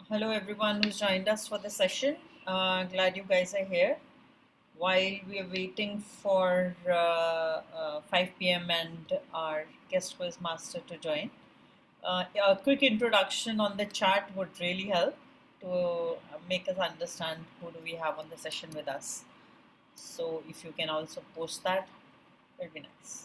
Hello, everyone who's joined us for the session. Glad you guys are here. While we are waiting for 5 p.m. and our guest quizmaster to join, a quick introduction on the chat would really help to make us understand who do we have on the session with us. So if you can also post that, it'd be nice.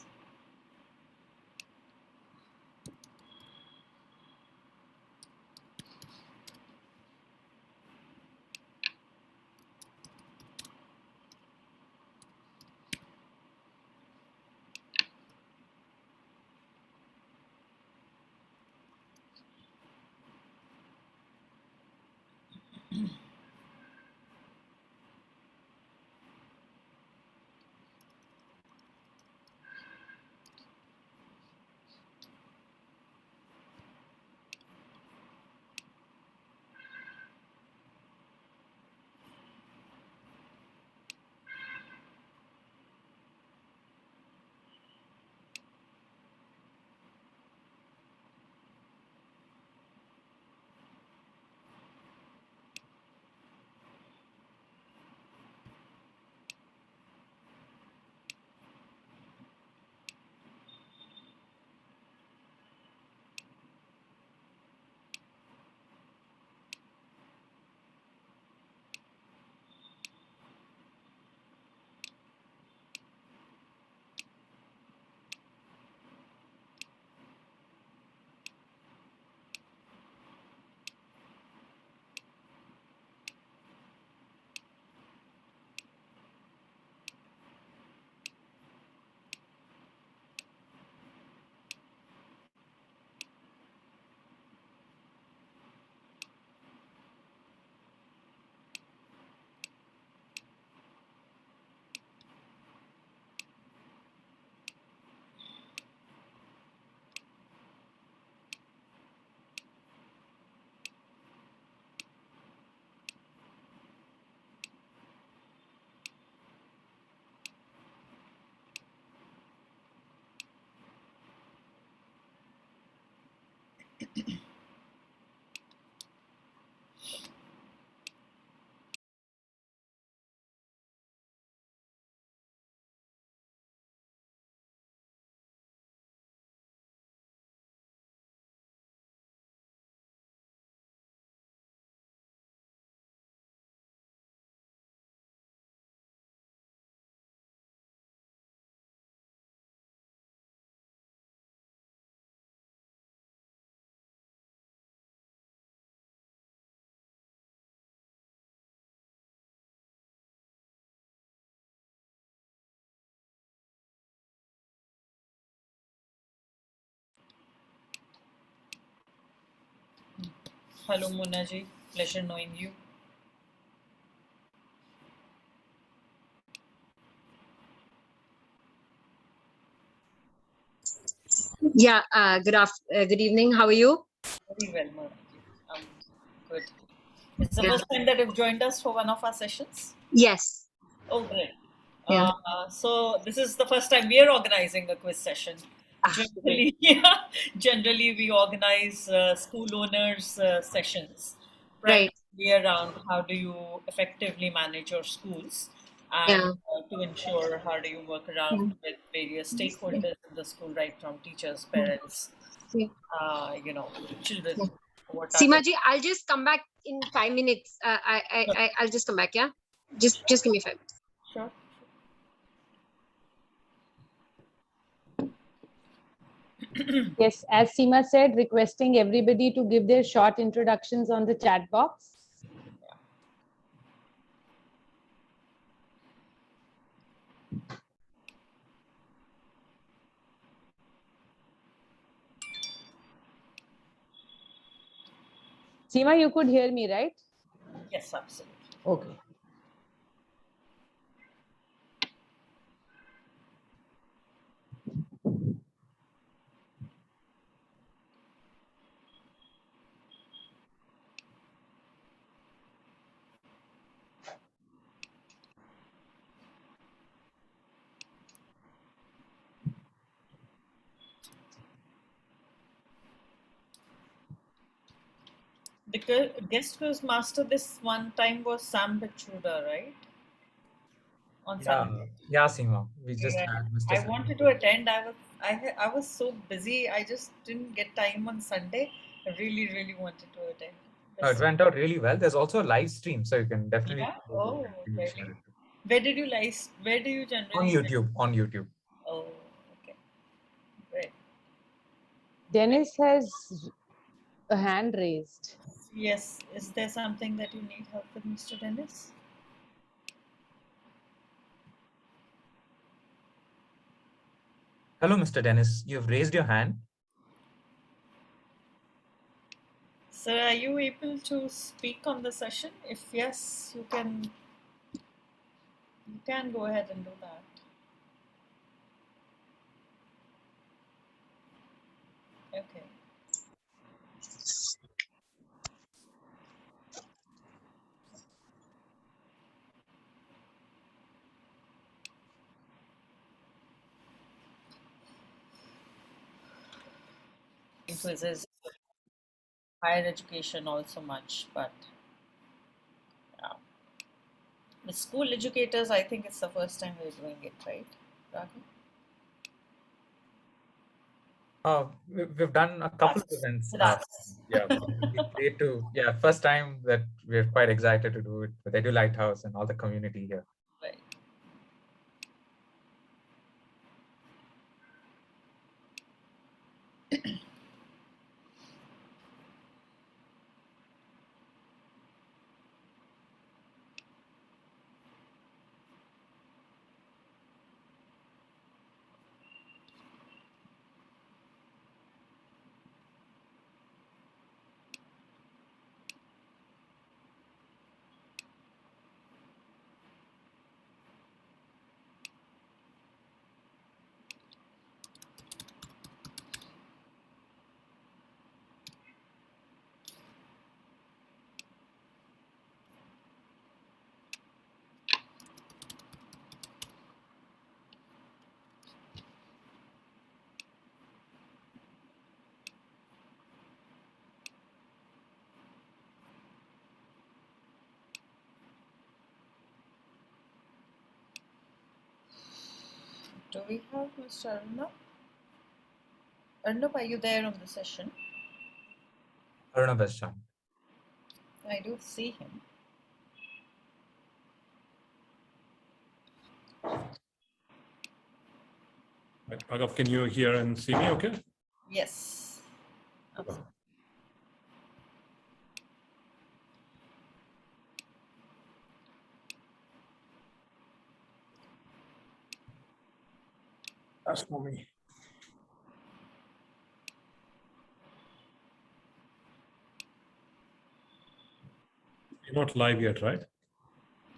Hello, Munaji. Pleasure knowing you. Yeah, good evening. How are you? Very well, Munaji. I'm good. It's the Yeah. first time that you've joined us for one of our sessions. Yes. Oh, great. Yeah. So this is the first time we are organizing a quiz session. Great. Generally we organize school owners sessions, Right. primarily around how do you effectively manage your schools and Yeah. to ensure how do you work around with various stakeholders in the school, right from teachers, parents, Yeah. children. Yeah. What are Seema ji, I'll just come back in 5 minutes. I'll just come back. Yeah. Just give me 5 minutes. Sure. Yes, as Seema said, requesting everybody to give their short introductions on the chat box. Seema, you could hear me, right? Yes, absolutely. Okay. The guest quiz master this one time was Sam Bachuda, right? On Yeah, Sunday. yeah, Seema. We just Yeah. had Mr. I Sam. wanted to attend. I was so busy. I just didn't get time on Sunday. I really wanted to attend. No, it went out really well. There's also a live stream, so you can definitely Yeah. go Oh, to really? share it too. Where do you On generally? YouTube. On YouTube. Oh, okay. Great. Dennis has a hand raised. Yes. Is there something that you need help with, Mr. Dennis? Hello, Mr. Dennis. You've raised your hand. Sir, are you able to speak on the session? If yes, you can go ahead and do that. Okay. Quizzes, higher education also much, but yeah. The school educators, I think it's the first time we're doing it, right, Raghu? We've done a couple of events. With us. Yeah, it's great to, yeah, first time that we're quite excited to do it with Edu Lighthouse and all the community here. Right. Do we have Mr. Arunabh? Arunabh, are you there on the session? Arunabh Singh. I do see him. Right, Raghav, can you hear and see me okay? Yes. Absolutely. That's for me. You're not live yet, right?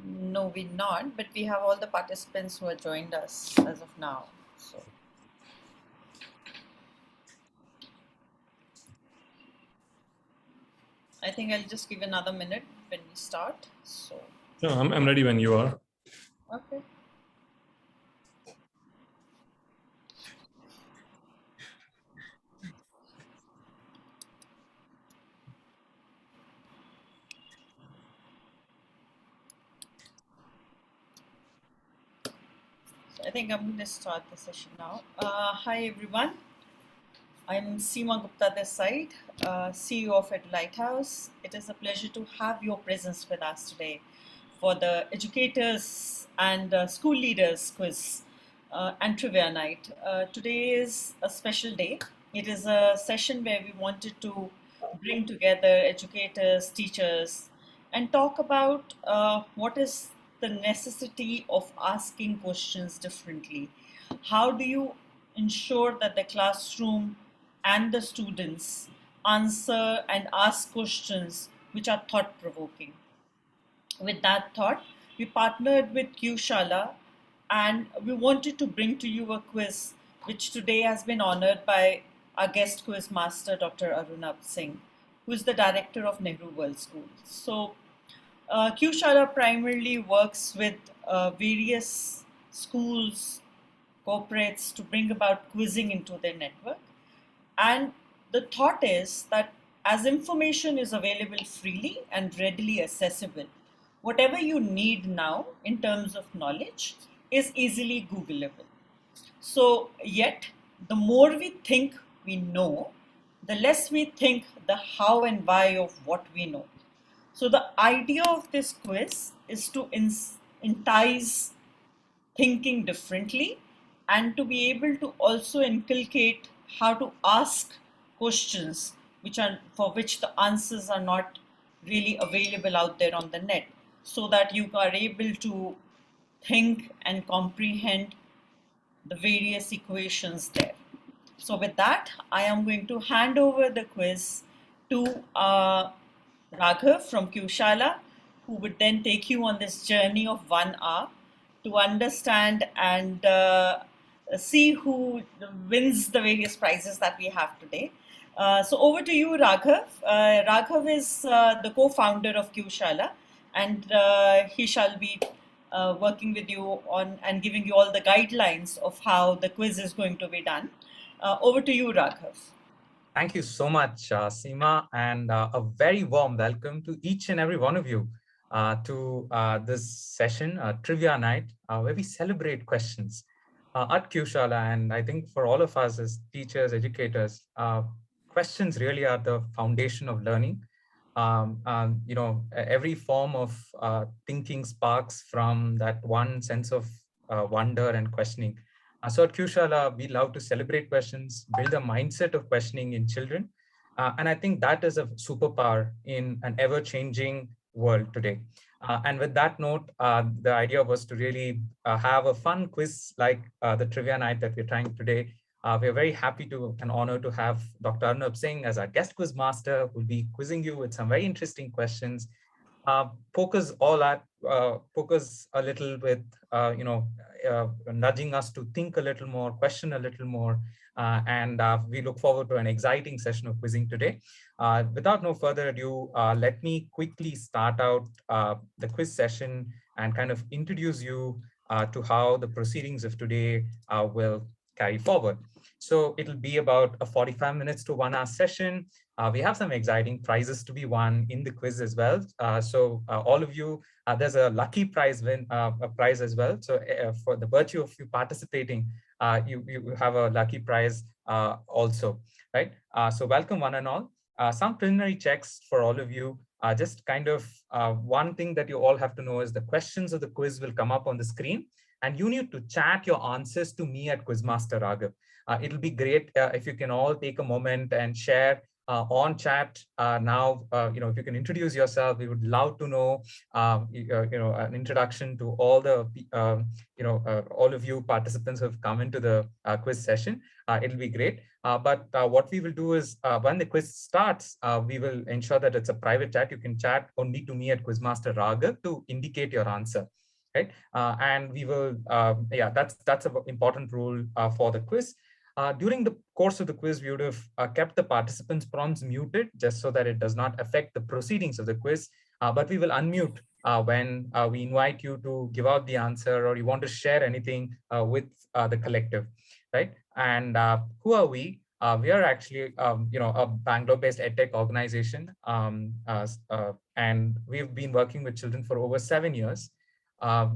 No, we're not, but we have all the participants who have joined us as of now. So I think I'll just give another minute when we start. So No, I'm ready when you are. okay. So I think I'm going to start the session now. Hi everyone. I'm Seema Gupta this side, CEO of Edu Lighthouse. It is a pleasure to have your presence with us today for the educators and school leaders quiz and trivia night. Today is a special day. It is a session where we wanted to bring together educators, teachers, and talk about what is the necessity of asking questions differently. How do you ensure that the classroom and the students answer and ask questions which are thought provoking? With that thought, we partnered with QShala and we wanted to bring to you a quiz which today has been honored by our guest quiz master, Dr. Arunabh Singh, who is the director of Nehru World School. So, QShala primarily works with various schools, corporates to bring about quizzing into their network. And the thought is that as information is available freely and readily accessible, whatever you need now in terms of knowledge is easily Googleable. So, yet, the more we think we know, the less we think the how and why of what we know. So, the idea of this quiz is to entice thinking differently and to be able to also inculcate how to ask questions which are for which the answers are not really available out there on the net, so that you are able to think and comprehend the various equations there. So with that, I am going to hand over the quiz to Raghav from QShala, who would then take you on this journey of 1 hour to understand and see who wins the various prizes that we have today. So over to you, Raghav. Raghav is the co-founder of QShala, and he shall be working with you on and giving you all the guidelines of how the quiz is going to be done. Over to you, Raghav. Thank you so much, Seema, and a very warm welcome to each and every one of you to this session, Trivia Night, where we celebrate questions at QShala. And I think for all of us as teachers, educators, questions really are the foundation of learning. Every form of thinking sparks from that one sense of wonder and questioning. So at QShala, we love to celebrate questions, build a mindset of questioning in children. And I think that is a superpower in an ever-changing world today. And with that note, the idea was to really have a fun quiz like the trivia night that we're trying today. We're very happy to and honored to have Dr. Arunabh Singh as our guest quiz master, who will be quizzing you with some very interesting questions. Focus a little with, nudging us to think a little more, question a little more, and we look forward to an exciting session of quizzing today. Without no further ado, let me quickly start out the quiz session and kind of introduce you to how the proceedings of today will carry forward. So it'll be about a 45 minutes to 1 hour session. We have some exciting prizes to be won in the quiz as well. So all of you, there's a lucky prize prize as well. So for the virtue of you participating, you have a lucky prize also, right? So welcome one and all. Some preliminary checks for all of you. Just kind of one thing that you all have to know is the questions of the quiz will come up on the screen, and you need to chat your answers to me at Quizmaster Raghav. It'll be great if you can all take a moment and share on chat now. If you can introduce yourself, we would love to know, an introduction to all the, all of you participants who have come into the quiz session. It'll be great. But what we will do is when the quiz starts, we will ensure that it's a private chat. You can chat only to me at Quizmaster Raghav to indicate your answer. Right, and we will, that's an important rule for the quiz. During the course of the quiz, we would have kept the participants' prompts muted just so that it does not affect the proceedings of the quiz. But we will unmute when we invite you to give out the answer or you want to share anything with the collective, right? And who are we? We are actually, a Bangalore-based EdTech organization, and we've been working with children for over 7 years.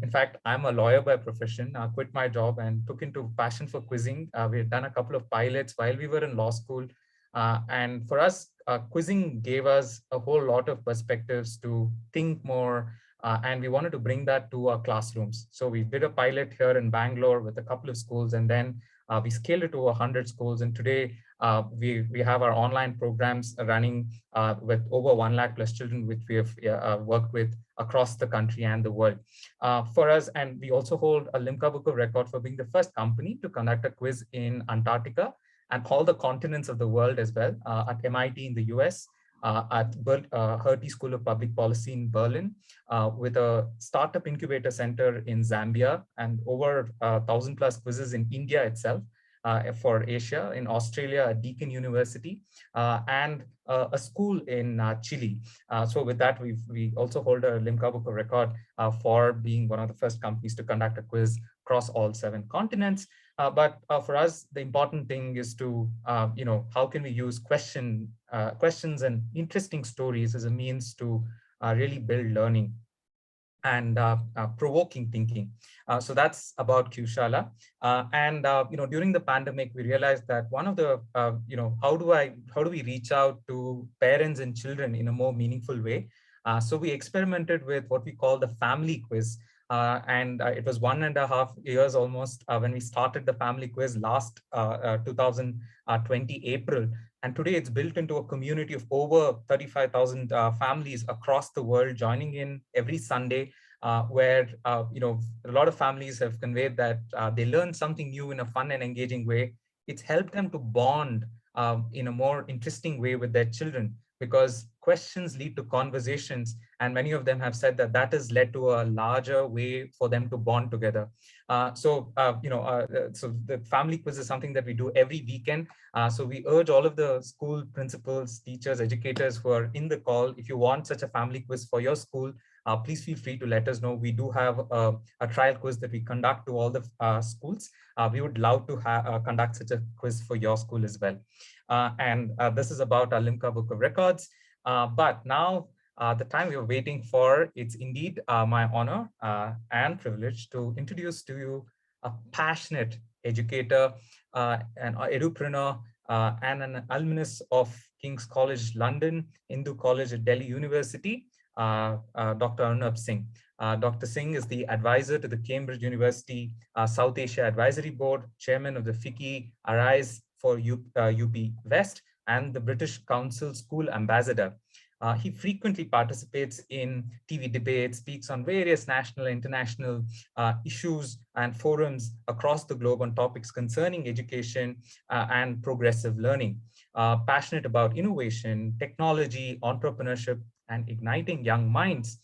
In fact, I'm a lawyer by profession. I quit my job and took into passion for quizzing. We've done a couple of pilots while we were in law school. And for us, quizzing gave us a whole lot of perspectives to think more. And we wanted to bring that to our classrooms. So we did a pilot here in Bangalore with a couple of schools, and then we scaled it to 100 schools. And today we have our online programs running with over 1 lakh plus children, which we have worked with across the country and the world. For us, and we also hold a Limca Book of Record for being the first company to conduct a quiz in Antarctica and all the continents of the world as well, at MIT in the US, at Hertie School of Public Policy in Berlin, with a startup incubator center in Zambia, and over 1,000 plus quizzes in India itself. For Asia, in Australia, at Deakin University, and a school in Chile. So with that, we also hold a Limca Book of Record for being one of the first companies to conduct a quiz across all 7 continents. But for us, the important thing is to, how can we use questions and interesting stories as a means to really build learning and provoking thinking. So that's about QShala. During the pandemic, we realized that one of the, how do we reach out to parents and children in a more meaningful way? So we experimented with what we call the family quiz. It was 1.5 years almost when we started the family quiz last 2020 April. And today it's built into a community of over 35,000 families across the world joining in every Sunday, where a lot of families have conveyed that they learn something new in a fun and engaging way. It's helped them to bond in a more interesting way with their children, because questions lead to conversations, and many of them have said that that has led to a larger way for them to bond together. So the family quiz is something that we do every weekend. So we urge all of the school principals, teachers, educators who are in the call, if you want such a family quiz for your school, please feel free to let us know. We do have a trial quiz that we conduct to all the schools. We would love to conduct such a quiz for your school as well. This is about our Limca Book of Records. But now, the time we were waiting for, it's indeed my honor and privilege to introduce to you a passionate educator, an edupreneur, and an alumnus of King's College London, Hindu College at Delhi University, Dr. Arunabh Singh. Dr. Singh is the advisor to the Cambridge University South Asia Advisory Board, chairman of the FICCI Arise for UP West, and the British Council School Ambassador. He frequently participates in TV debates, speaks on various national and international issues and forums across the globe on topics concerning education and progressive learning. Passionate about innovation, technology, entrepreneurship, and igniting young minds.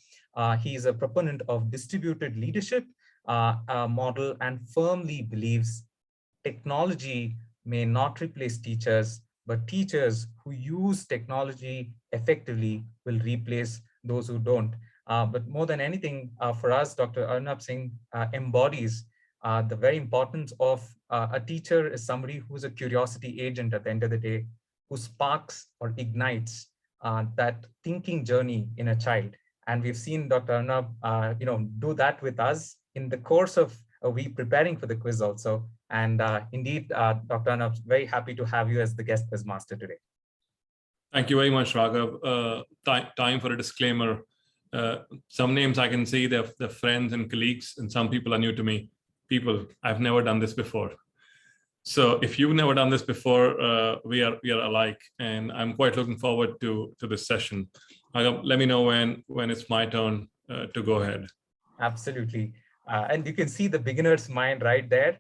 He is a proponent of distributed leadership model and firmly believes technology may not replace teachers, but teachers who use technology effectively will replace those who don't. But more than anything, for us, Dr. Arunabh Singh embodies the very importance of a teacher is somebody who's a curiosity agent at the end of the day, who sparks or ignites that thinking journey in a child. And we've seen Dr. Arunabh, do that with us in the course of a week preparing for the quiz also. And indeed, Dr. Arunabh, very happy to have you as the guest quizmaster today. Thank you very much, Raghav. Time for a disclaimer. Some names I can see, they're friends and colleagues, and some people are new to me. People, I've never done this before. So if you've never done this before, we are alike, and I'm quite looking forward to this session. Let me know when it's my turn to go ahead. Absolutely. And you can see the beginner's mind right there.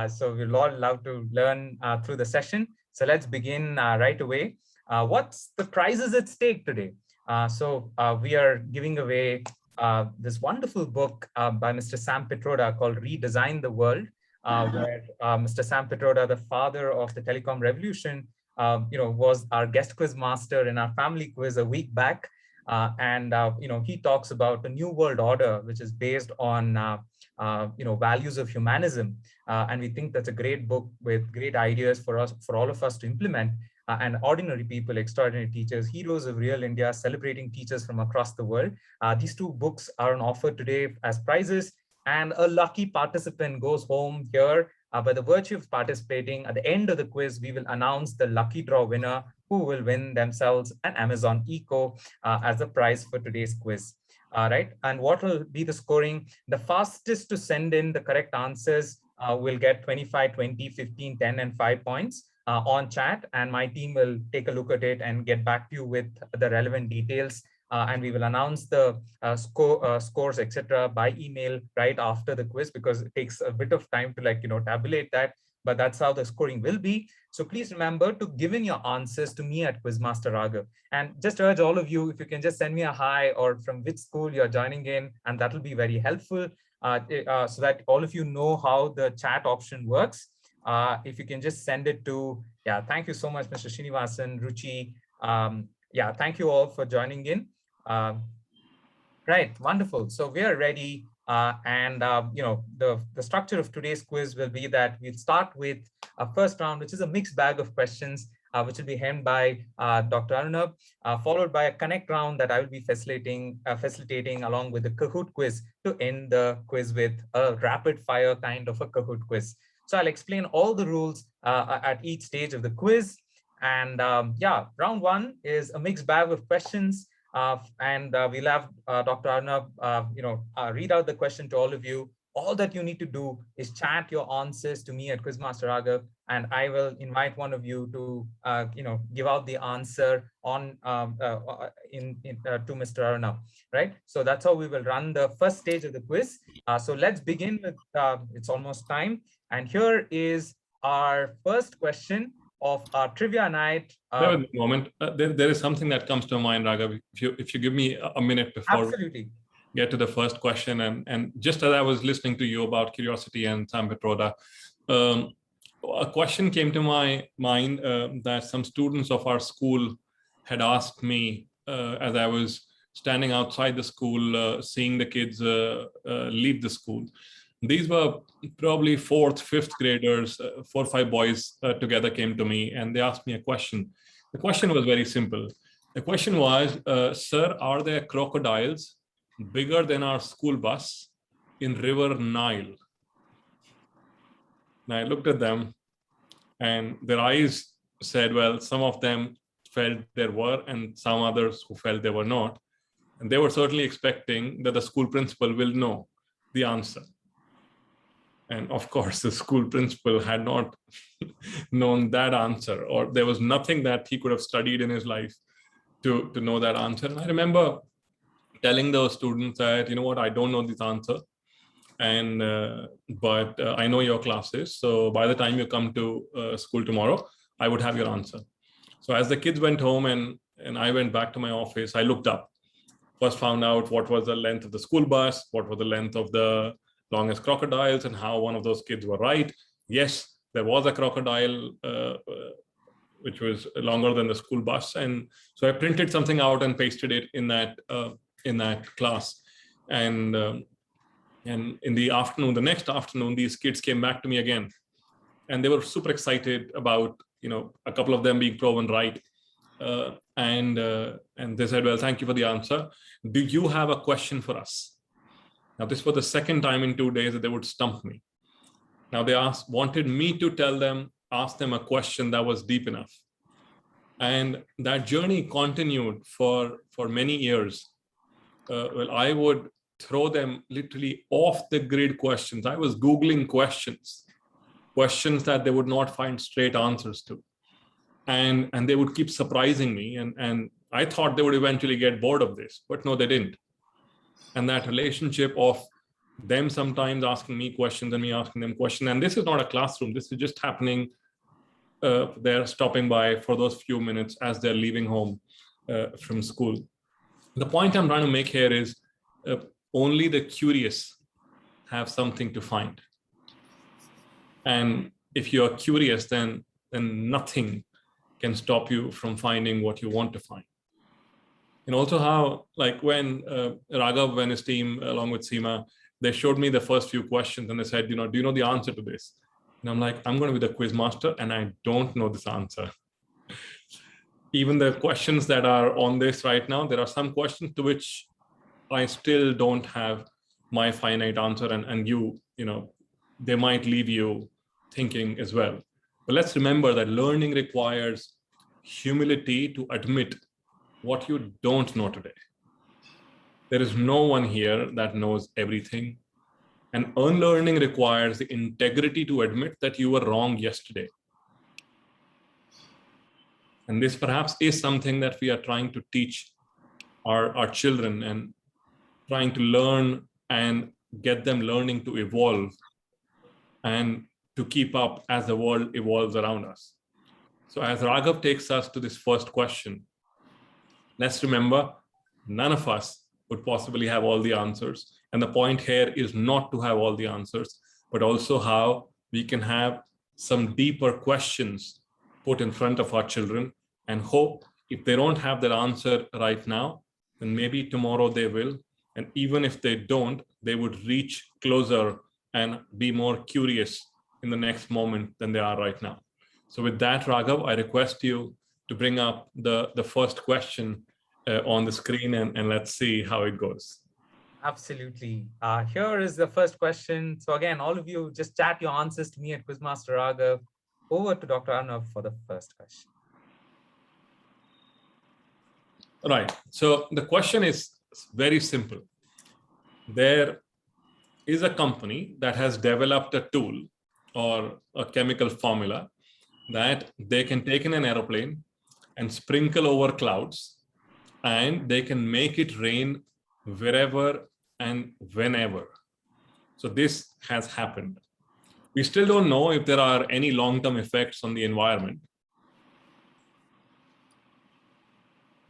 So we'll all love to learn through the session. So let's begin right away. What's the prizes at stake today? We are giving away this wonderful book by Mr. Sam Pitroda called Redesign the World, where Mr. Sam Pitroda, the father of the telecom revolution, was our guest quiz master in our family quiz a week back. He talks about the new world order, which is based on values of humanism, and we think that's a great book with great ideas for all of us to implement. And ordinary people, extraordinary teachers, heroes of real India, celebrating teachers from across the world. These two books are on offer today as prizes, and a lucky participant goes home here. By the virtue of participating, at the end of the quiz, we will announce the lucky draw winner who will win themselves an Amazon Echo as a prize for today's quiz. Right. And what will be the scoring? The fastest to send in the correct answers will get 25, 20, 15, 10, and 5 points on chat. And my team will take a look at it and get back to you with the relevant details. And we will announce the scores, etc., by email right after the quiz, because it takes a bit of time to tabulate that. But that's how the scoring will be. So please remember to give in your answers to me at Quizmaster Raghav. And just urge all of you, if you can just send me a hi or from which school you're joining in, and that will be very helpful so that all of you know how the chat option works. If you can just send it to, thank you so much, Mr. Srinivasan, Ruchi. Thank you all for joining in. Right, wonderful. So we are ready The structure of today's quiz will be that we'll start with a first round, which is a mixed bag of questions, which will be held by Dr. Arunabh, followed by a connect round that I will be facilitating along with the Kahoot quiz to end the quiz with a rapid fire kind of a Kahoot quiz. So I'll explain all the rules at each stage of the quiz. And round one is a mixed bag of questions. We'll have Dr. Arunabh, read out the question to all of you. All that you need to do is chat your answers to me at Quizmaster Raghav, and I will invite one of you to, give out the answer on to Mr. Arunabh, right? So that's how we will run the first stage of the quiz. So let's begin with, it's almost time. And here is our first question of our trivia night. There was a moment. There is something that comes to mind, Raghav. If you give me a minute before absolutely. We get to the first question, and just as I was listening to you about curiosity and Sam Petroda, a question came to my mind that some students of our school had asked me as I was standing outside the school, seeing the kids leave the school. These were probably 4th, 5th graders, 4 or 5 boys together came to me and they asked me a question. The question was very simple. The question was, sir, are there crocodiles bigger than our school bus in River Nile? And I looked at them and their eyes said, well, some of them felt there were and some others who felt there were not. And they were certainly expecting that the school principal will know the answer. And of course, the school principal had not known that answer, or there was nothing that he could have studied in his life to know that answer. And I remember telling those students that, you know what, I don't know this answer, but I know your classes. So by the time you come to school tomorrow, I would have your answer. So as the kids went home and I went back to my office, I looked up, first found out what was the length of the school bus, what was the length of the longest crocodiles, and how one of those kids were right. Yes, there was a crocodile which was longer than the school bus, and so I printed something out and pasted it in that class. And in the afternoon, the next afternoon, these kids came back to me again, and they were super excited about a couple of them being proven right, and they said, "Well, thank you for the answer. Do you have a question for us?" Now, this was the second time in 2 days that they would stump me. Now, they wanted me to ask them a question that was deep enough. And that journey continued for many years. I would throw them literally off the grid questions. I was Googling questions that they would not find straight answers to. And they would keep surprising me. And I thought they would eventually get bored of this, but no, they didn't. And that relationship of them sometimes asking me questions and me asking them questions. And this is not a classroom. This is just happening. They're stopping by for those few minutes as they're leaving home from school. The point I'm trying to make here is only the curious have something to find. And if you're curious, then nothing can stop you from finding what you want to find. And also how, like when Raghav and his team, along with Seema, they showed me the first few questions and they said, do you know the answer to this? And I'm like, I'm going to be the quiz master and I don't know this answer. Even the questions that are on this right now, there are some questions to which I still don't have my finite answer, and they might leave you thinking as well. But let's remember that learning requires humility to admit what you don't know today. There is no one here that knows everything. And unlearning requires the integrity to admit that you were wrong yesterday. And this perhaps is something that we are trying to teach our children and trying to learn and get them learning to evolve and to keep up as the world evolves around us. So as Raghav takes us to this first question, let's remember, none of us would possibly have all the answers. And the point here is not to have all the answers, but also how we can have some deeper questions put in front of our children and hope if they don't have their answer right now, then maybe tomorrow they will, And even if they don't, they would reach closer and be more curious in the next moment than they are right now. So with that, Raghav, I request you to bring up the first question on the screen, and let's see how it goes. Absolutely. Here is the first question. So again, all of you just chat your answers to me at Quizmaster Raghav. Over to Dr. Arunabh for the first question. Right. So the question is very simple. There is a company that has developed a tool or a chemical formula that they can take in an aeroplane and sprinkle over clouds, and they can make it rain wherever and whenever. So this has happened. We still don't know if there are any long-term effects on the environment,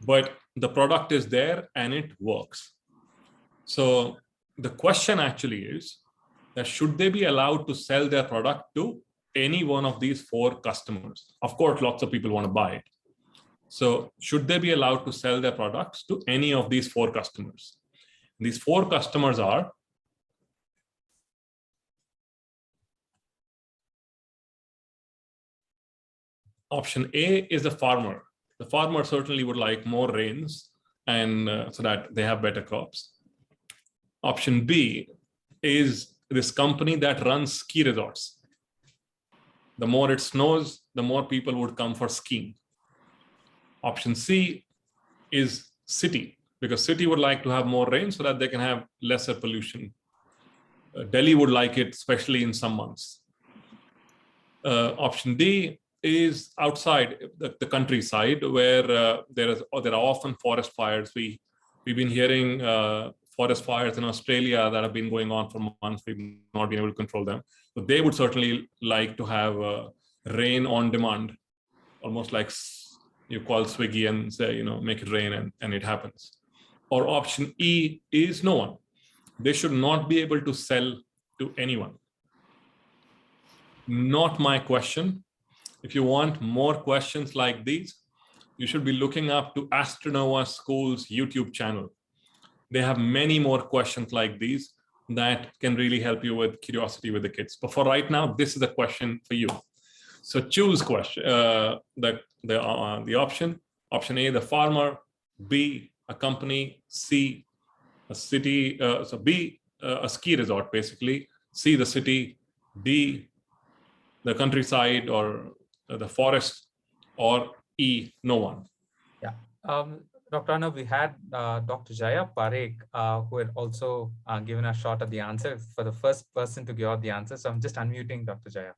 but the product is there and it works. So the question actually is that should they be allowed to sell their product to any one of these 4 customers? Of course, lots of people want to buy it. So should they be allowed to sell their products to any of these 4 customers? These 4 customers are option A is the farmer. The farmer certainly would like more rains and so that they have better crops. Option B is this company that runs ski resorts. The more it snows, the more people would come for skiing. Option C is city, because city would like to have more rain so that they can have lesser pollution. Delhi would like it, especially in some months. Option D is outside the countryside, where there are often forest fires. We've been hearing forest fires in Australia that have been going on for months. We've not been able to control them. So they would certainly like to have rain on demand, almost like you call Swiggy and say, make it rain and it happens. Or option E is no one. They should not be able to sell to anyone. Not my question. If you want more questions like these, you should be looking up to Astronova School's YouTube channel. They have many more questions like these that can really help you with curiosity with the kids. But for right now, this is a question for you. So choose question. The option A, the farmer; B, a company; C, a city. So B, a ski resort, basically; C, the city; D, the countryside or the forest; or E, no one. Yeah. Dr. Arunabh, we had Dr. Jaya Parekh, who had also given a shot at the answer for the first person to give out the answer. So I'm just unmuting Dr. Jaya.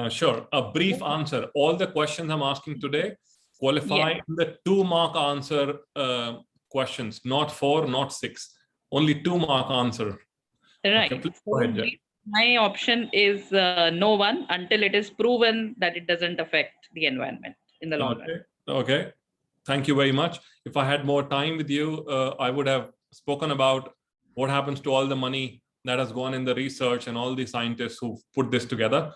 Sure. A brief answer. All the questions I'm asking today qualify in the 2-mark answer questions, not 4, not 6. Only 2-mark answer. Right. Okay, please go ahead, Jaya. My option is no one until it is proven that it doesn't affect the environment in the long run. Okay. Thank you very much. If I had more time with you, I would have spoken about what happens to all the money that has gone in the research and all the scientists who put this together.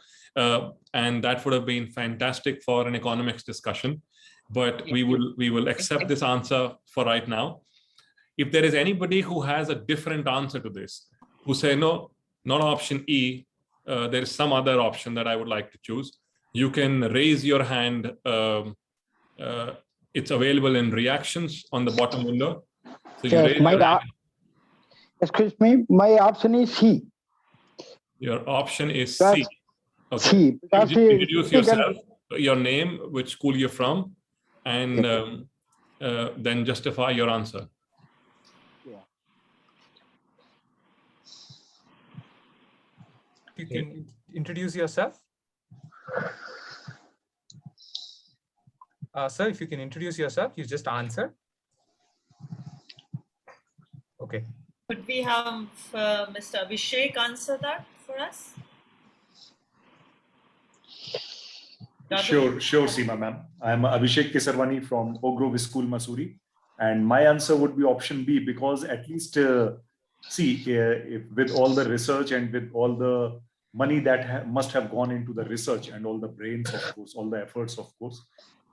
And that would have been fantastic for an economics discussion. But we will accept this answer for right now. If there is anybody who has a different answer to this, who say, no, not option E, there is some other option that I would like to choose, you can raise your hand. It's available in reactions on the bottom window. So you raise your hand. Excuse me, my option is C. Your option is C. Okay. C. Introduce yourself, your name, which school you're from, and then justify your answer. You can introduce yourself. Sir, if you can introduce yourself, you just answer. Okay. Could we have Mr. Abhishek answer that for us? Sure, Seema ma'am. I'm Abhishek Kesarwani from Oak Grove School, Missouri. And my answer would be option B, because at least, with all the research and with all the money that must have gone into the research and all the brains, of course, all the efforts, of course,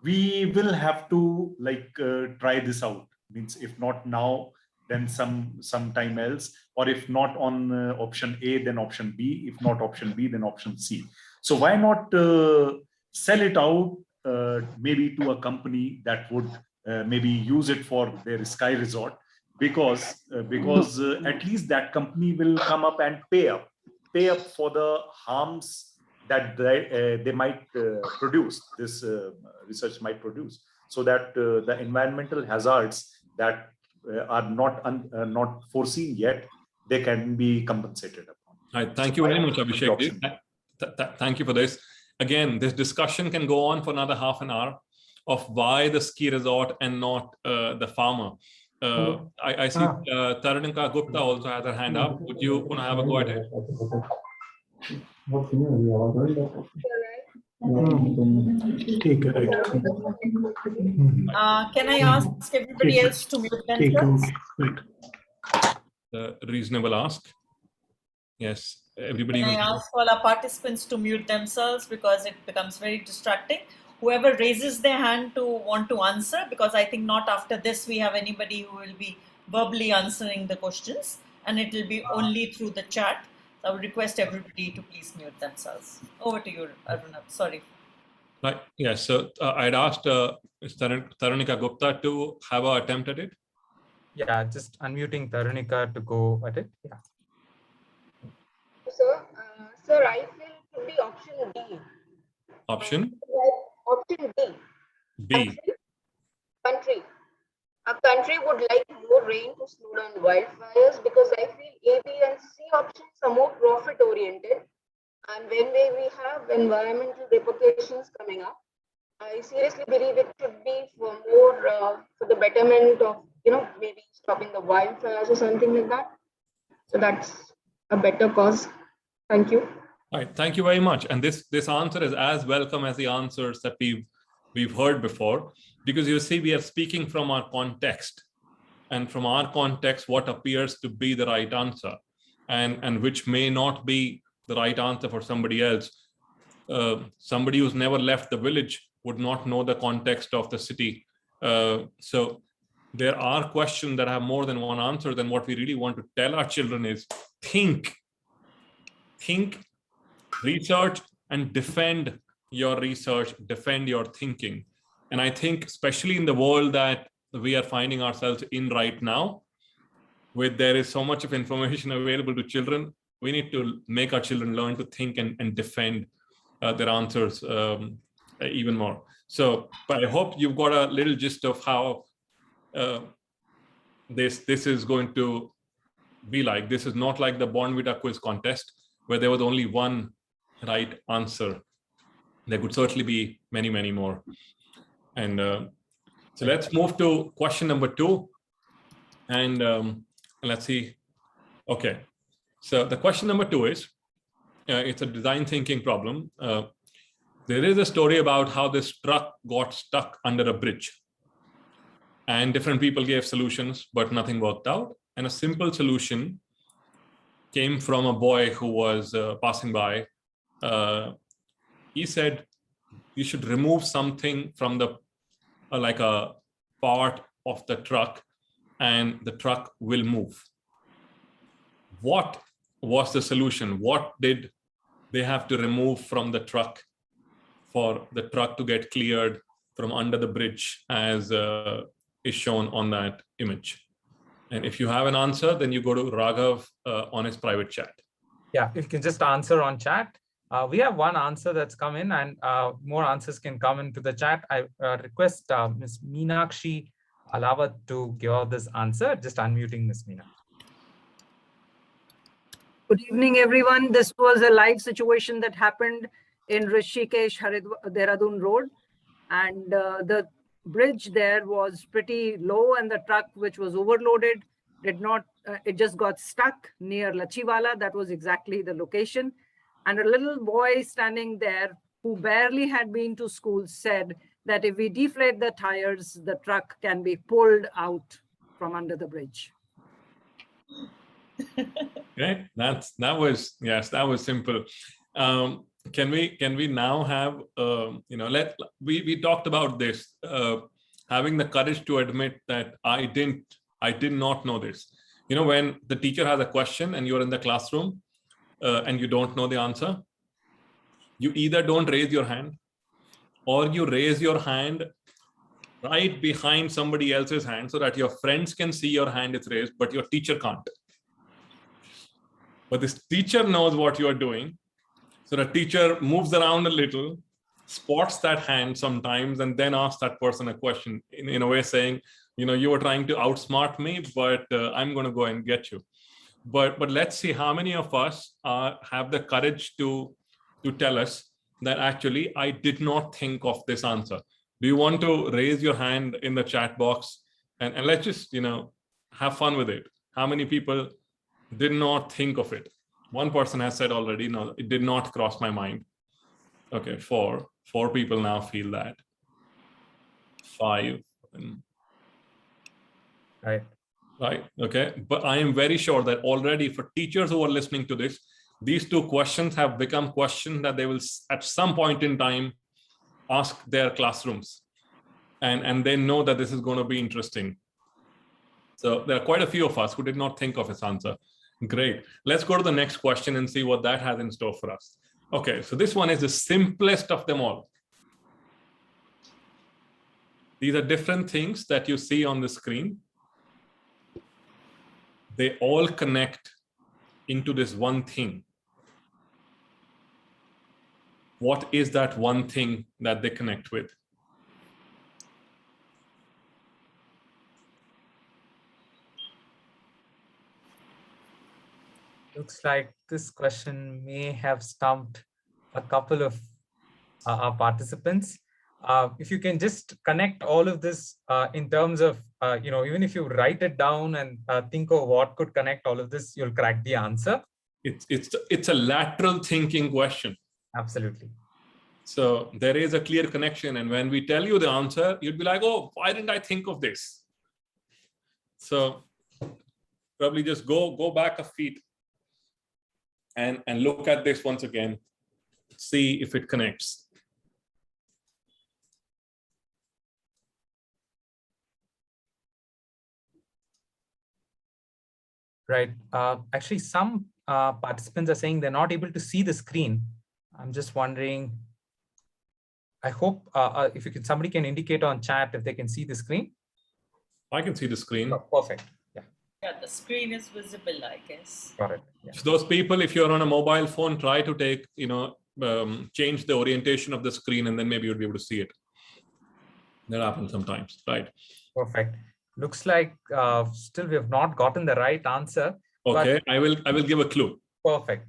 we will have to try this out. Means if not now, then sometime else, or if not on option A, then option B. If not option B, then option C. So why not sell it out maybe to a company that would maybe use it for their sky resort, because at least that company will come up and pay up for the harms that they might produce, this research might produce, so that the environmental hazards that are not foreseen yet, they can be compensated upon. All right, thank you very much, Abhishek. Thank you for this. Again, this discussion can go on for another half an hour of why the ski resort and not the farmer. I see Tarunika Gupta also has her hand up. Would you want to have a go at it? Can I ask everybody else to mute themselves? Reasonable ask. Yes, everybody. Can I ask all our participants to mute themselves, because it becomes very distracting. Whoever raises their hand to want to answer, because I think not after this we have anybody who will be verbally answering the questions, and it will be only through the chat. So I would request everybody to please mute themselves. Over to you, Arunabh. Sorry. Right. Yes. So I'd asked Tarunika Gupta to have an attempt at it. Yeah, just unmuting Tarunika to go at it. Yeah. Sir, I feel it would be option D. Option? Option D. B. Country. A country would like more rain to slow down wildfires, because I feel A, B, and C options are more profit oriented. And when we have environmental repercussions coming up, I seriously believe it should be for more for the betterment of, maybe stopping the wildfires or something like that. So that's a better cause. Thank you. All right, thank you very much. And this answer is as welcome as the answers that we've heard before, because you see, we are speaking from our context, and from our context, what appears to be the right answer, and which may not be the right answer for somebody else. Somebody who's never left the village would not know the context of the city. So there are questions that have more than one answer. Then what we really want to tell our children is think, research, and defend your research, defend your thinking. And I think, especially in the world that we are finding ourselves in right now, where there is so much of information available to children, we need to make our children learn to think and defend their answers even more. So, but I hope you've got a little gist of how this is going to be like. This is not like the Bonvita quiz contest, where there was only one right answer. There could certainly be many, many more. And so let's move to question number 2. And let's see. Okay. So the question number 2 is, it's a design thinking problem. There is a story about how this truck got stuck under a bridge. And different people gave solutions, but nothing worked out. And a simple solution came from a boy who was passing by. He said, you should remove something from the, like a part of the truck, and the truck will move. What was the solution? What did they have to remove from the truck for the truck to get cleared from under the bridge, as is shown on that image? And if you have an answer, then you go to Raghav on his private chat. Yeah, if you can just answer on chat. We have one answer that's come in, and more answers can come into the chat. I request Ms. Meenakshi Alawat to give out this answer. Just unmuting Ms. Meena. Good evening, everyone. This was a live situation that happened in Rishikesh, Dehradun Road. And the bridge there was pretty low, and the truck, which was overloaded, did not, it just got stuck near Lachiwala. That was exactly the location. And a little boy standing there who barely had been to school said that if we deflate the tires, the truck can be pulled out from under the bridge. Okay, that was simple. Can we now have we talked about this, having the courage to admit that I I did not know this. You know, when the teacher has a question and you're in the classroom and you don't know the answer, you either don't raise your hand or you raise your hand right behind somebody else's hand so that your friends can see your hand is raised, but your teacher can't. But this teacher knows what you are doing. So the teacher moves around a little, spots that hand sometimes, and then asks that person a question in a way saying, you know, you were trying to outsmart me, but I'm going to go and get you. But let's see how many of us have the courage to tell us that actually I did not think of this answer. Do you want to raise your hand in the chat box and let's just, you know, have fun with it? How many people did not think of it? One person has said already, no, it did not cross my mind. Okay, four people now feel that. 5. Right. Okay. But I am very sure that already for teachers who are listening to this, these 2 questions have become questions that they will at some point in time ask their classrooms. And they know that this is going to be interesting. So there are quite a few of us who did not think of this answer. Great. Let's go to the next question and see what that has in store for us. Okay. So this one is the simplest of them all. These are different things that you see on the screen. They all connect into this one thing. What is that one thing that they connect with? Looks like this question may have stumped a couple of our participants. If you can just connect all of this in terms of, you know, even if you write it down and think of what could connect all of this, you'll crack the answer. It's a lateral thinking question. Absolutely. So there is a clear connection. And when we tell you the answer, you'd be like, oh, why didn't I think of this? So probably just go back a feet and look at this once again, see if it connects. Right. Actually, some participants are saying they're not able to see the screen. I'm just wondering, I hope if you can, somebody can indicate on chat if they can see the screen. I can see the screen. Oh, perfect. Yeah. Yeah, the screen is visible, I guess. Got it. Yeah. So those people, if you're on a mobile phone, try to take, you know, change the orientation of the screen and then maybe you'll be able to see it. That happens sometimes, right? Perfect. Looks like still we have not gotten the right answer. Okay, I will give a clue. Perfect.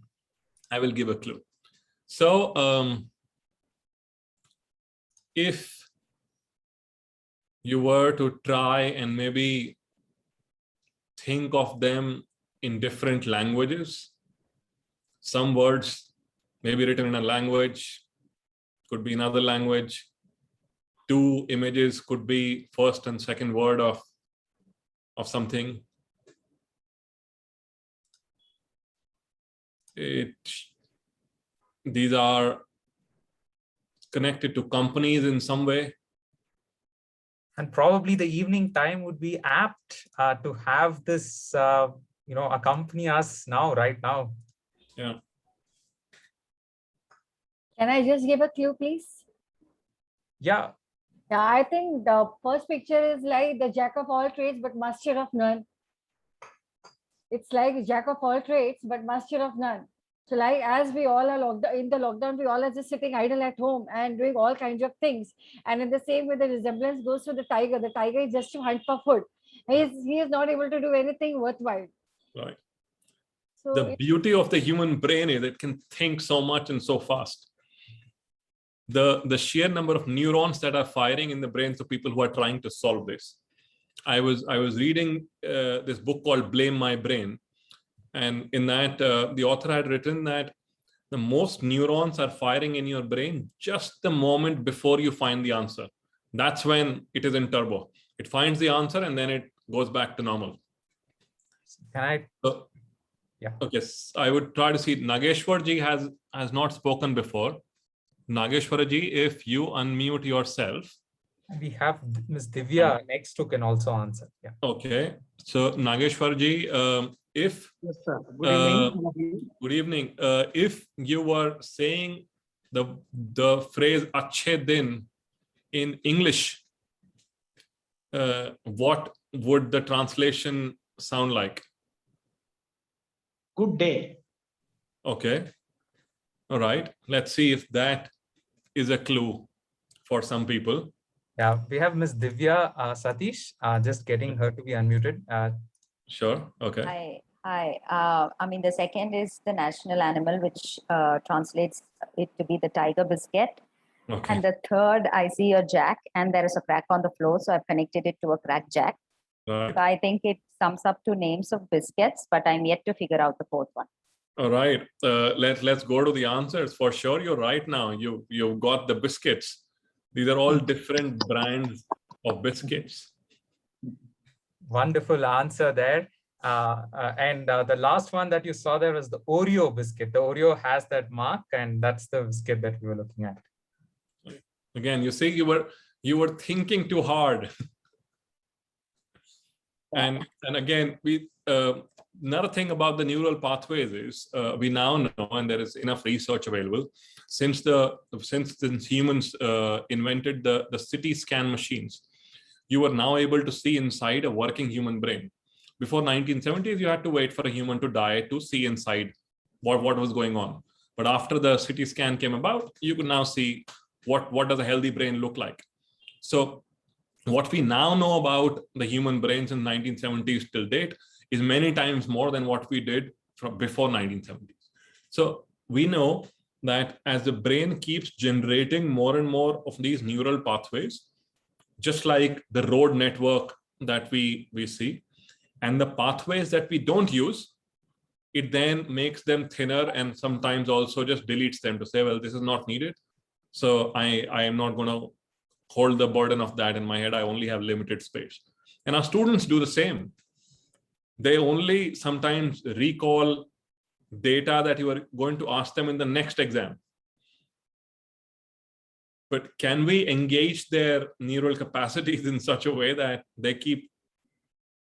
I will give a clue. So if you were to try and maybe think of them in different languages, some words may be written in a language, could be another language. 2 images could be first and second word of something. These are connected to companies in some way. And probably the evening time would be apt to have this, you know, accompany us now, right now. Yeah. Can I just give a clue, please? Yeah. Yeah, I think the first picture is like the jack of all trades, but master of none. It's like jack of all trades, but master of none. So like as we all are in the lockdown, we all are just sitting idle at home and doing all kinds of things. And in the same way, the resemblance goes to the tiger. The tiger is just to hunt for food. He is not able to do anything worthwhile. Right. So the beauty of the human brain is it can think so much and so fast. The sheer number of neurons that are firing in the brains of people who are trying to solve this. I was reading this book called Blame My Brain. And in that, the author had written that the most neurons are firing in your brain just the moment before you find the answer. That's when it is in turbo. It finds the answer and then it goes back to normal. Can I? Yeah. Okay. I would try to see. Nageshwarji has not spoken before. Nageshwarji, if you unmute yourself We have Ms. Divya next who can also answer. Yeah. Okay. So Nageshwarji, if Yes, sir. Good evening. good evening. If you were saying the phrase "Achhe din" in English, what would the translation sound like? Good day. Okay. All right. Let's see if that is a clue for some people. Yeah, we have Ms. Divya Satish, just getting her to be unmuted. Sure. Okay. Hi. I mean, the second is the national animal, which translates it to be the tiger biscuit. Okay. And the third, I see a jack, and there is a crack on the floor, so I've connected it to a cracked jack. Right. So I think it sums up to names of biscuits, but I'm yet to figure out the fourth one. All right. Let's go to the answers. For sure, you're right now. You've got the biscuits. These are all different brands of biscuits. Wonderful answer there. And the last one that you saw there was the Oreo biscuit. The Oreo has that mark, and that's the biscuit that we were looking at. Again, you see, you were thinking too hard. And again, another thing about the neural pathways is we now know, and there is enough research available, since humans invented the CT scan machines, you are now able to see inside a working human brain. Before 1970s, you had to wait for a human to die to see inside what was going on. But after the CT scan came about, you could now see what does a healthy brain look like. So what we now know about the human brains in 1970s till date is many times more than what we did from before 1970s. So we know that as the brain keeps generating more and more of these neural pathways, just like the road network that we see, and the pathways that we don't use, it then makes them thinner and sometimes also just deletes them to say, well, this is not needed. So I am not going to hold the burden of that in my head. I only have limited space. And our students do the same. They only sometimes recall data that you are going to ask them in the next exam. But can we engage their neural capacities in such a way that they keep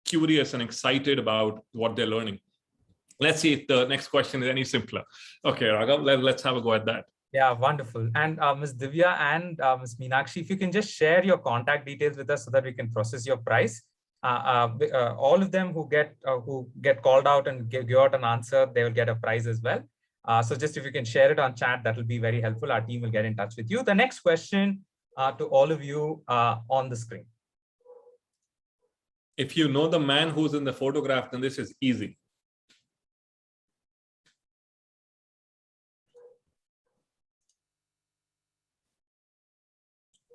curious and excited about what they're learning? Let's see if the next question is any simpler. Okay, Raghav, let's have a go at that. Yeah, wonderful. And Ms. Divya and Ms. Meenakshi, if you can just share your contact details with us so that we can process your prize. All of them who get called out and give out an answer, they will get a prize as well. So just if you can share it on chat, that will be very helpful. Our team will get in touch with you. The next question to all of you on the screen. If you know the man who's in the photograph, then this is easy.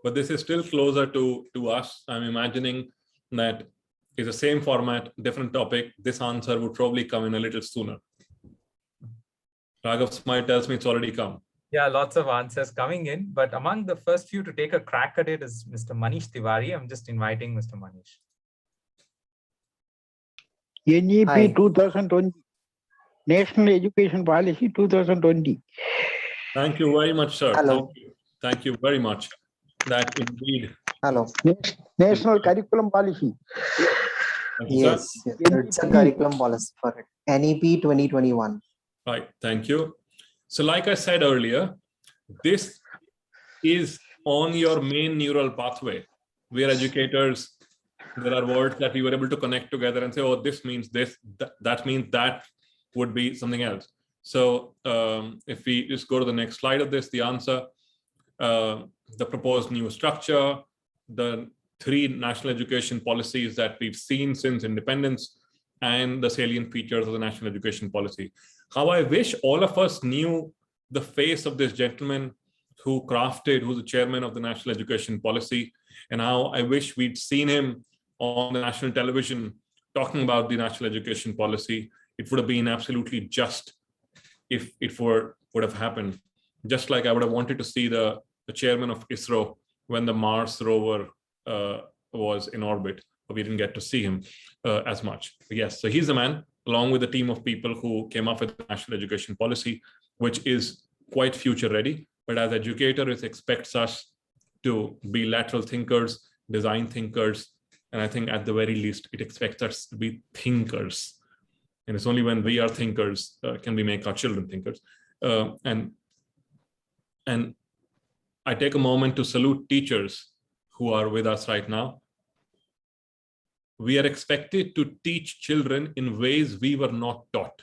But this is still closer to us. I'm imagining that it's the same format, different topic. This answer would probably come in a little sooner. Raghav's smile tells me it's already come. Yeah, lots of answers coming in. But among the first few to take a crack at it is Mr. Manish Tiwari. I'm just inviting Mr. Manish. NEP Hi. 2020, National Education Policy 2020. Thank you very much, sir. Hello. Thank you very much. That indeed. Hello. National Curriculum Policy. Thank you, sir. Yes, it's a curriculum policy for it. NEP 2021. Right. Thank you. So like I said earlier, this is on your main neural pathway. We are educators. There are words that we were able to connect together and say, oh, this means this, that means that would be something else. So if we just go to the next slide of this, the answer, the proposed new structure, the 3 national education policies that we've seen since independence, and the salient features of the national education policy. How I wish all of us knew the face of this gentleman who's the chairman of the national education policy, and how I wish we'd seen him on the national television talking about the national education policy. It would have been absolutely just if it would have happened. Just like I would have wanted to see the chairman of ISRO when the Mars rover was in orbit, but we didn't get to see him as much. But yes, so he's the man, along with a team of people who came up with the national education policy, which is quite future ready. But as educators, it expects us to be lateral thinkers, design thinkers, and I think at the very least, it expects us to be thinkers. And it's only when we are thinkers can we make our children thinkers. And I take a moment to salute teachers who are with us right now. We are expected to teach children in ways we were not taught.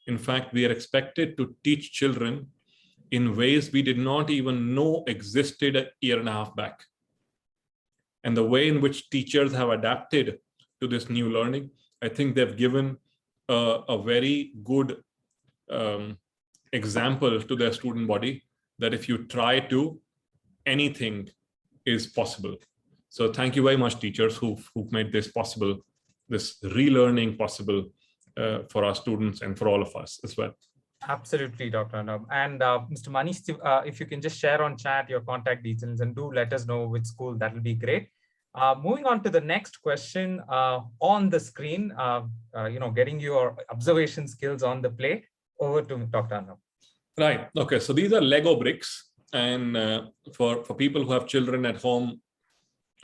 In fact, we are expected to teach children in ways we did not even know existed a year and a half back. And the way in which teachers have adapted to this new learning, I think they've given a very good example to their student body that if you try to, anything is possible. So thank you very much, teachers who've made this possible, this relearning possible for our students and for all of us as well. Absolutely, Dr. Arunabh. And Mr. Manish, if you can just share on chat your contact details and do let us know which school, that will be great. Moving on to the next question on the screen, getting your observation skills on the plate. Over to Dr. Arunabh. Right. Okay. So these are Lego bricks. And for people who have children at home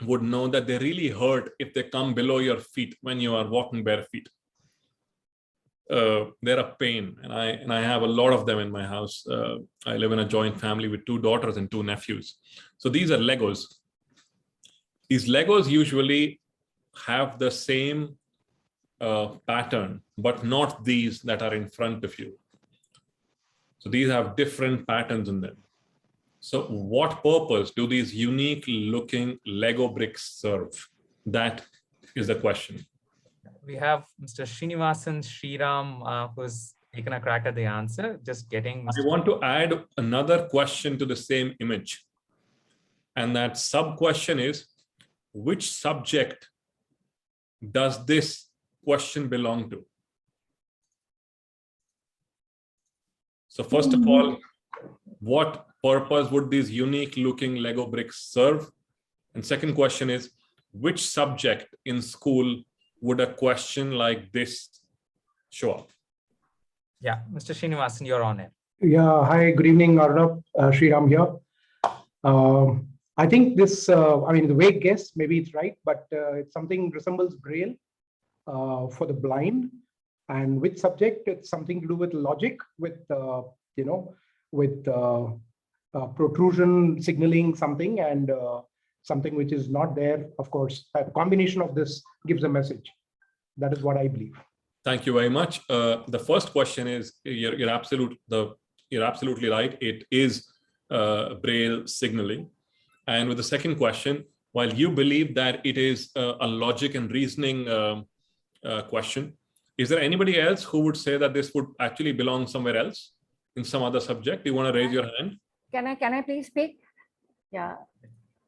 would know that they really hurt if they come below your feet when you are walking bare feet. They're a pain, and I have a lot of them in my house. I live in a joint family with 2 daughters and 2 nephews. So these are Legos. These Legos usually have the same pattern, but not these that are in front of you. So these have different patterns in them. So what purpose do these unique looking Lego bricks serve? That is the question. We have Mr. Srinivasan Sriram, who's taken a crack at the answer, just getting... I want to add another question to the same image. And that sub-question is, which subject does this question belong to? So first of all, what purpose would these unique looking Lego bricks serve? And second question is, which subject in school would a question like this show up? Yeah, Mr. Srinivasan, you're on it. Yeah, hi, good evening, Arunabh, Sriram here. I think this, the way guess, maybe it's right, but it's something resembles Braille for the blind. And which subject? It's something to do with logic, with, protrusion signaling something, and something which is not there, of course. A combination of this gives a message. That is what I believe. Thank you very much. The first question is, you're absolutely right. It is Braille signaling. And with the second question, while you believe that it is a logic and reasoning question, is there anybody else who would say that this would actually belong somewhere else in some other subject? Do you want to raise your hand? Can I please speak? Yeah.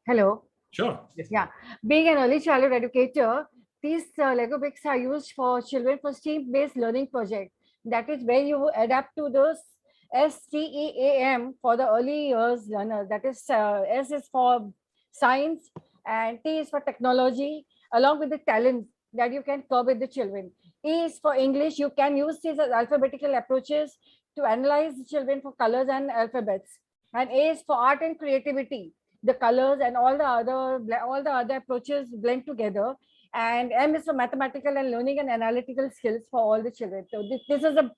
Hello. Sure. Yeah. Being an early childhood educator, these Lego bricks are used for children for STEAM-based learning project. That is where you adapt to those STEAM for the early years learners. That is, S is for science and T is for technology, along with the talent that you can curb with the children. E is for English. You can use these as alphabetical approaches to analyze the children for colors and alphabets. And A is for art and creativity. The colors and all the other approaches blend together. And M is for mathematical and learning and analytical skills for all the children. So this is the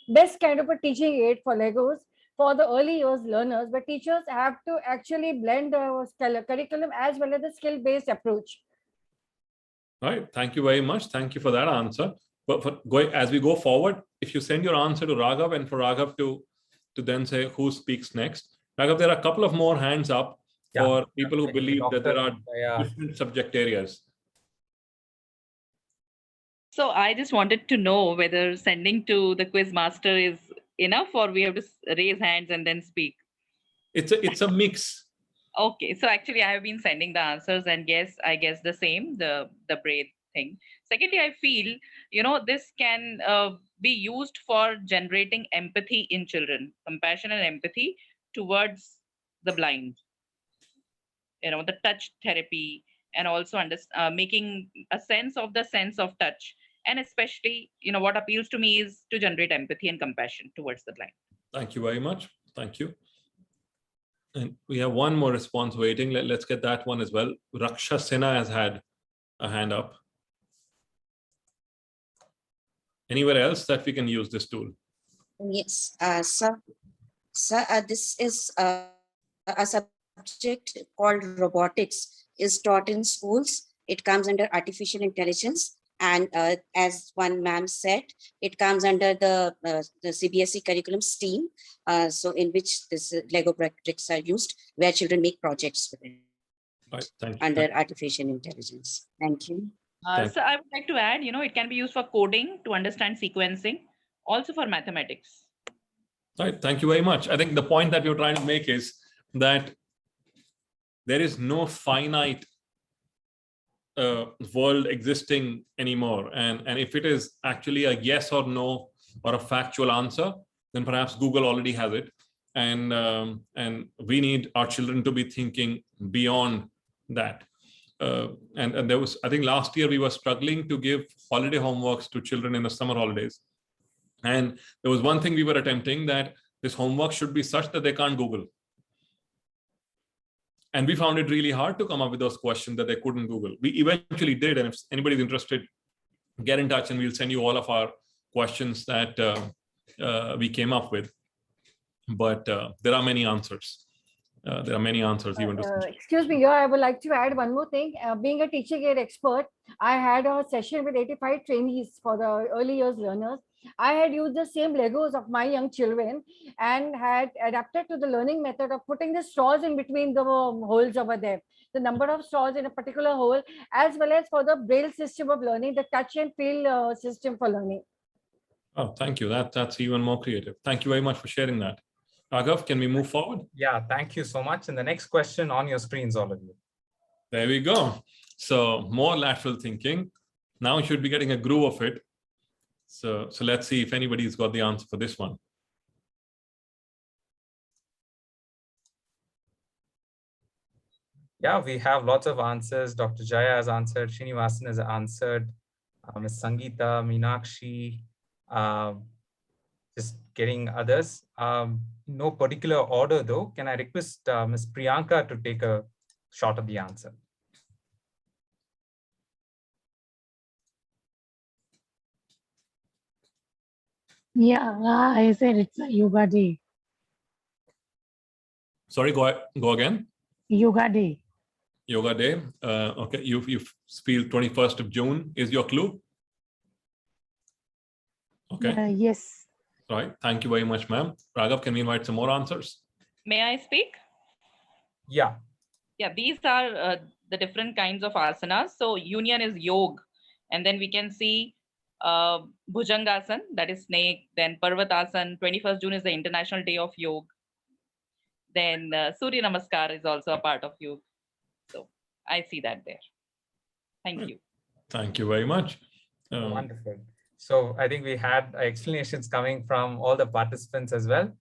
best kind of a teaching aid for Legos for the early years learners, but teachers have to actually blend the curriculum as well as the skill-based approach. All right. Thank you very much. Thank you for that answer. But as we go forward, if you send your answer to Raghav and for Raghav to then say who speaks next. Raghav, there are a couple of more hands up for people who believe that there are different subject areas. So I just wanted to know whether sending to the Quizmaster is enough, or we have to raise hands and then speak. It's a mix. Okay, so actually I have been sending the answers, and yes, I guess the same, the Braille thing. Secondly, I feel, this can be used for generating empathy in children, compassion and empathy towards the blind. The touch therapy, and also making a sense of touch. And especially, what appeals to me is to generate empathy and compassion towards the blind. Thank you very much. Thank you. And we have one more response waiting. Let's get that one as well. Raksha Sinha has had a hand up. Anywhere else that we can use this tool? Yes, this is a subject called robotics is taught in schools. It comes under artificial intelligence. And as one ma'am said, it comes under the CBSE curriculum STEAM, so in which this Lego bricks are used, where children make projects with it. Right, thank you. Under artificial intelligence. Thank you. So I would like to add, it can be used for coding to understand sequencing, also for mathematics. Right, thank you very much. I think the point that we're trying to make is that there is no finite world existing anymore. And if it is actually a yes or no or a factual answer, then perhaps Google already has it. And we need our children to be thinking beyond that. And there was, I think last year we were struggling to give holiday homeworks to children in the summer holidays. And there was one thing we were attempting, that this homework should be such that they can't Google. And we found it really hard to come up with those questions that they couldn't Google. We eventually did. And if anybody's interested, get in touch and we'll send you all of our questions that we came up with. But there are many answers. There are many answers even to excuse me, I would like to add one more thing. Being a teaching aid expert, I had a session with 85 trainees for the early years learners. I had used the same Legos of my young children and had adapted to the learning method of putting the straws in between the holes over there. The number of straws in a particular hole, as well as for the Braille system of learning, the touch and feel system for learning. Oh, thank you. That's even more creative. Thank you very much for sharing that. Raghav, can we move forward? Yeah, thank you so much. And the next question on your screens, all of you. There we go. So more lateral thinking. Now you should be getting a groove of it. So let's see if anybody's got the answer for this one. Yeah, we have lots of answers. Dr. Jaya has answered. Srinivasan has answered. Ms. Sangeeta, Meenakshi, just getting others. No particular order though. Can I request Ms. Priyanka to take a shot at the answer? Yeah, I said it's a yoga day. Sorry, go again. Yoga day. Yoga day. Okay, you feel 21st of June is your clue. Okay. Yes. Right. Thank you very much, ma'am. Raghav, can we invite some more answers? May I speak? Yeah. Yeah, these are the different kinds of asanas. So union is yoga, and then we can see Bhujangasan, that is snake. Then Parvatasan, 21st June is the International Day of Yoga. Then Surya Namaskar is also a part of yoga. So I see that there. Thank you. Thank you very much. Wonderful. So I think we had explanations coming from all the participants as well.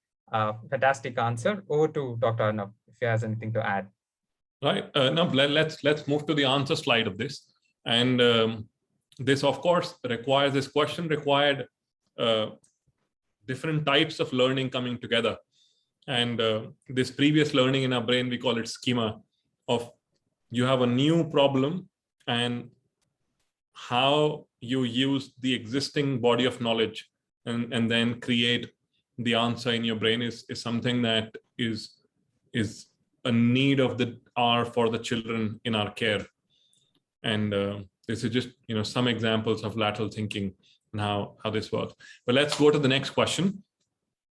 Fantastic answer. Over to Dr. Arunabh, if he has anything to add. Right. Now let's move to the answer slide of this. And this, of course, this question required different types of learning coming together. And this previous learning in our brain, we call it schema of you have a new problem and how you use the existing body of knowledge and then create the answer in your brain is something that is a need of the hour for the children in our care. And this is just some examples of lateral thinking and how this works. But let's go to the next question.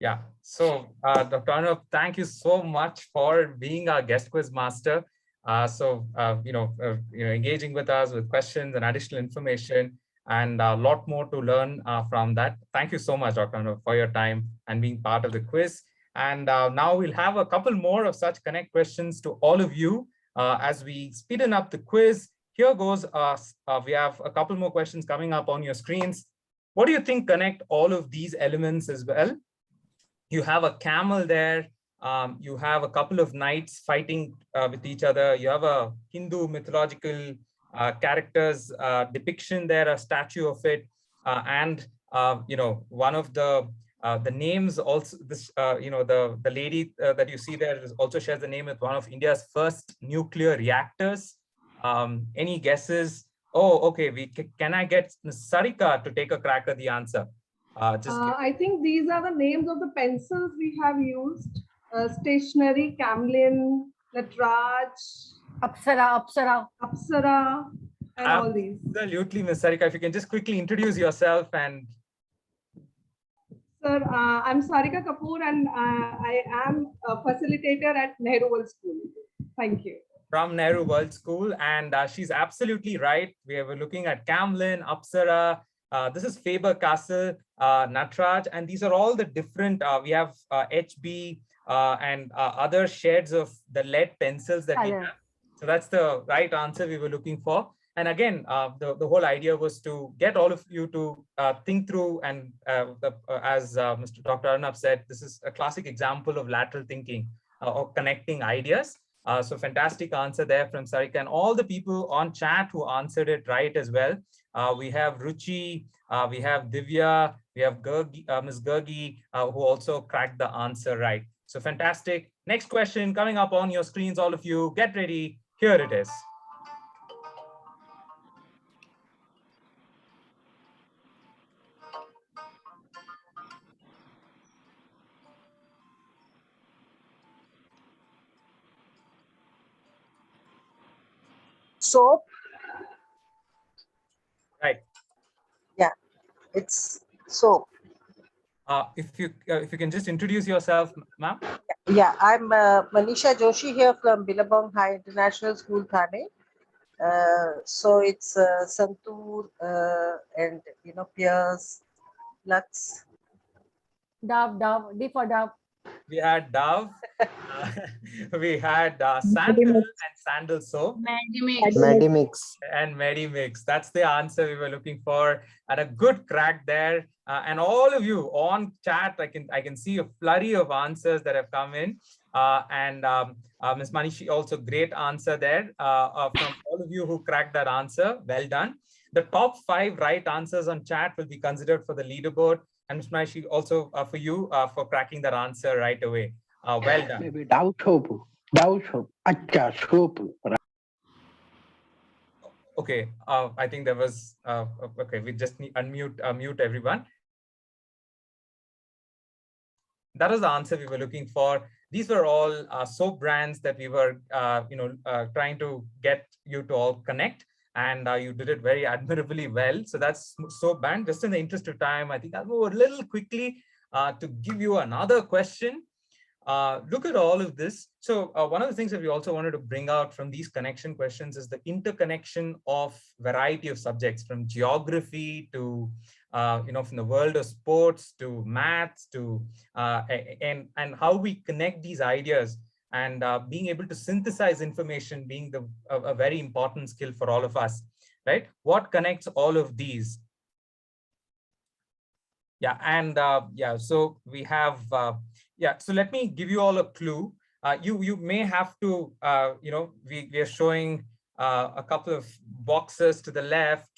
Yeah. So Dr. Arunabh, thank you so much for being our guest quiz master. Engaging with us with questions and additional information, and a lot more to learn from that. Thank you so much, Dr. Arunabh, for your time and being part of the quiz. And now we'll have a couple more of such connect questions to all of you as we speeden up the quiz. Here goes. We have a couple more questions coming up on your screens. What do you think connect all of these elements as well? You have a camel there. You have a couple of knights fighting with each other. You have a Hindu mythological characters depiction there, a statue of it. And one of the The names also, this the lady that you see there also shares the name with one of India's first nuclear reactors. Any guesses? Oh, okay. Can I get Ms. Sarika to take a crack at the answer? I think these are the names of the pencils we have used. Stationery, Camlin, Latraj, Apsara, and all these. Absolutely, Ms. Sarika. If you can just quickly introduce yourself and. Sir, I'm Sarika Kapoor and I am a facilitator at Nehru World School. Thank you. From Nehru World School, and she's absolutely right. We were looking at Camlin, Apsara. This is Faber-Castell, Natraj, and these are all the different. We have HB and other shades of the lead pencils that we have. So that's the right answer we were looking for. And again, the whole idea was to get all of you to think through, and as Mr. Dr. Arunabh said, this is a classic example of lateral thinking or connecting ideas. So fantastic answer there from Sarika, and all the people on chat who answered it right as well. We have Ruchi, we have Divya, we have Ms. Gurgi, who also cracked the answer right. So fantastic. Next question coming up on your screens, all of you, get ready. Here it is. Soap. Right. Yeah, it's soap. If you can just introduce yourself, ma'am. Yeah, I'm Manisha Joshi here from Billabong High International School, Thane. So it's Santur and Pierce, Lux. Dove, D for Dove. We had Dove, we had Sandal and Sandal soap. Medimix. And Medimix. That's the answer we were looking for, and a good crack there. And all of you on chat, I can see a flurry of answers that have come in. And Ms. Manishi, also great answer there from all of you who cracked that answer. Well done. The top 5 right answers on chat will be considered for the leaderboard. And Ms. Manishi, also for you for cracking that answer right away. Well done. Maybe Dow soap, Acha soap. Okay, I think there was, okay, we just need mute everyone. That was the answer we were looking for. These were all soap brands that we were, trying to get you to all connect, and you did it very admirably well. So that's soap brand. Just in the interest of time, I think I'll move a little quickly to give you another question. Look at all of this. So one of the things that we also wanted to bring out from these connection questions is the interconnection of variety of subjects, from geography to, from the world of sports to maths to, and how we connect these ideas, and being able to synthesize information being a very important skill for all of us, right? What connects all of these? Yeah, and so we have, so let me give you all a clue. You may have to, we are showing a couple of boxes to the left.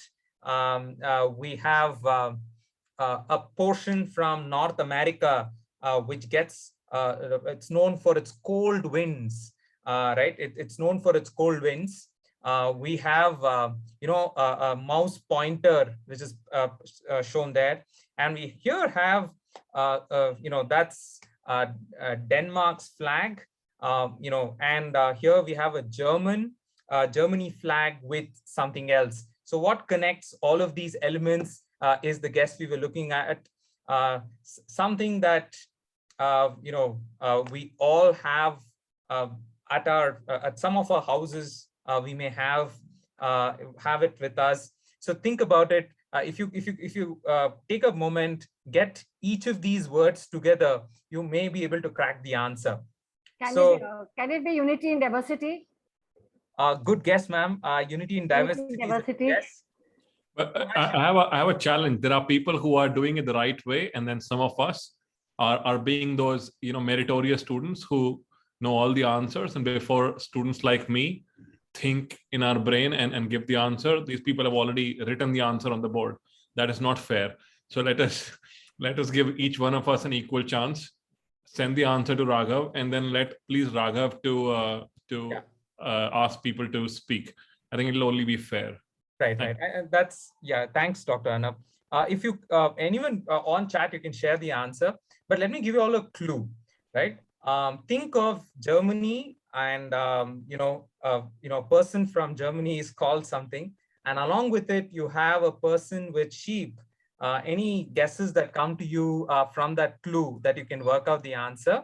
We have a portion from North America, which gets, it's known for its cold winds, right? It's known for its cold winds. We have, a mouse pointer, which is shown there. And we here have, that's Denmark's flag, and here we have a Germany flag with something else. So what connects all of these elements is the guess we were looking at, something that, we all have at some of our houses. We may have it with us. So think about it. If you take a moment, get each of these words together, you may be able to crack the answer. Can it be unity in diversity? Good guess, ma'am. Unity in diversity. Yes. But I have a challenge. There are people who are doing it the right way, and then some of us are being those meritorious students who know all the answers, and before students like me think in our brain and give the answer, these people have already written the answer on the board. That is not fair. So let us let us give each one of us an equal chance. Send the answer to Raghav, and then please Raghav to ask people to speak. I think it'll only be fair. Right. And that's, thanks, Dr. Arunabh. If you, anyone on chat, you can share the answer, but let me give you all a clue, right? Think of Germany, and, a person from Germany is called something, and along with it, you have a person with sheep. Any guesses that come to you from that clue that you can work out the answer?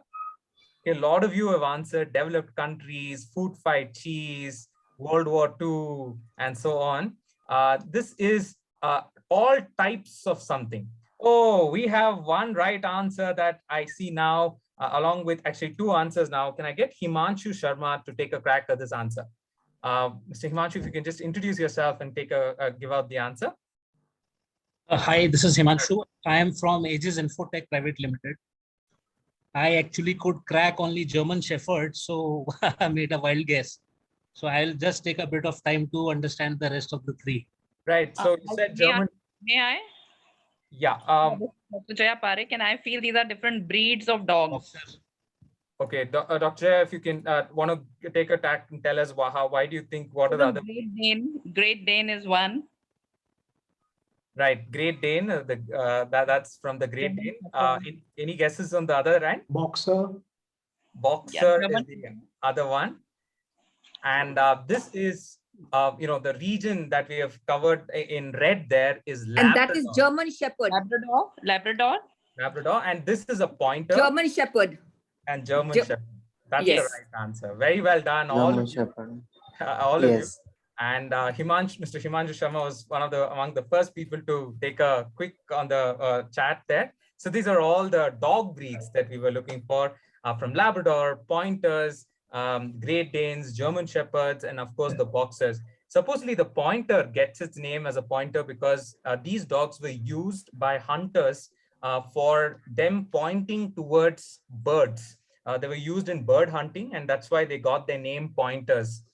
Okay, a lot of you have answered developed countries, food fight, cheese, World War II, and so on. This is all types of something. Oh, we have one right answer that I see now, along with actually two answers now. Can I get Himanshu Sharma to take a crack at this answer? Mr. Himanshu, if you can just introduce yourself and give out the answer. Hi, this is Himanshu. I am from Aegis Infotech Private Limited. I actually could crack only German Shepherd, so I made a wild guess. So I'll just take a bit of time to understand the rest of the three. Right. So you said German. May I? Yeah. Dr. Jaya Parekh, and I feel these are different breeds of dogs. Okay, Dr. Jaya, if you can want to take a tack and tell us why do you think, what are the other? Great Dane is one. Right, Great Dane, that's from the Great Dane. Any guesses on the other end? Boxer. Boxer is the other one. And this is, the region that we have covered in red there is Labrador. And that is German Shepherd. Labrador. And this is a pointer. German Shepherd. And German Shepherd. That's the right answer. Very well done, all of you. And Mr. Himanshu Sharma was among the first people to take a quick on the chat there. So these are all the dog breeds that we were looking for, from Labrador, pointers, Great Danes, German Shepherds, and of course the boxers. Supposedly the pointer gets its name as a pointer because these dogs were used by hunters for them pointing towards birds. They were used in bird hunting, and that's why they got their name pointers.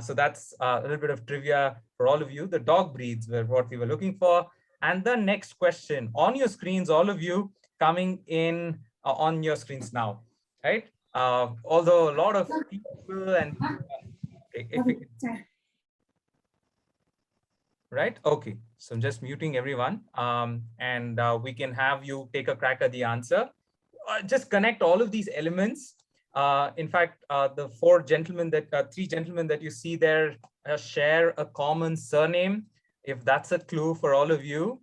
So that's a little bit of trivia for all of you. The dog breeds were what we were looking for. And the next question on your screens, all of you coming in on your screens now, right? Although a lot of people and right? Okay, so I'm just muting everyone, and we can have you take a crack at the answer. Just connect all of these elements. In fact, the three gentlemen that you see there share a common surname, if that's a clue for all of you.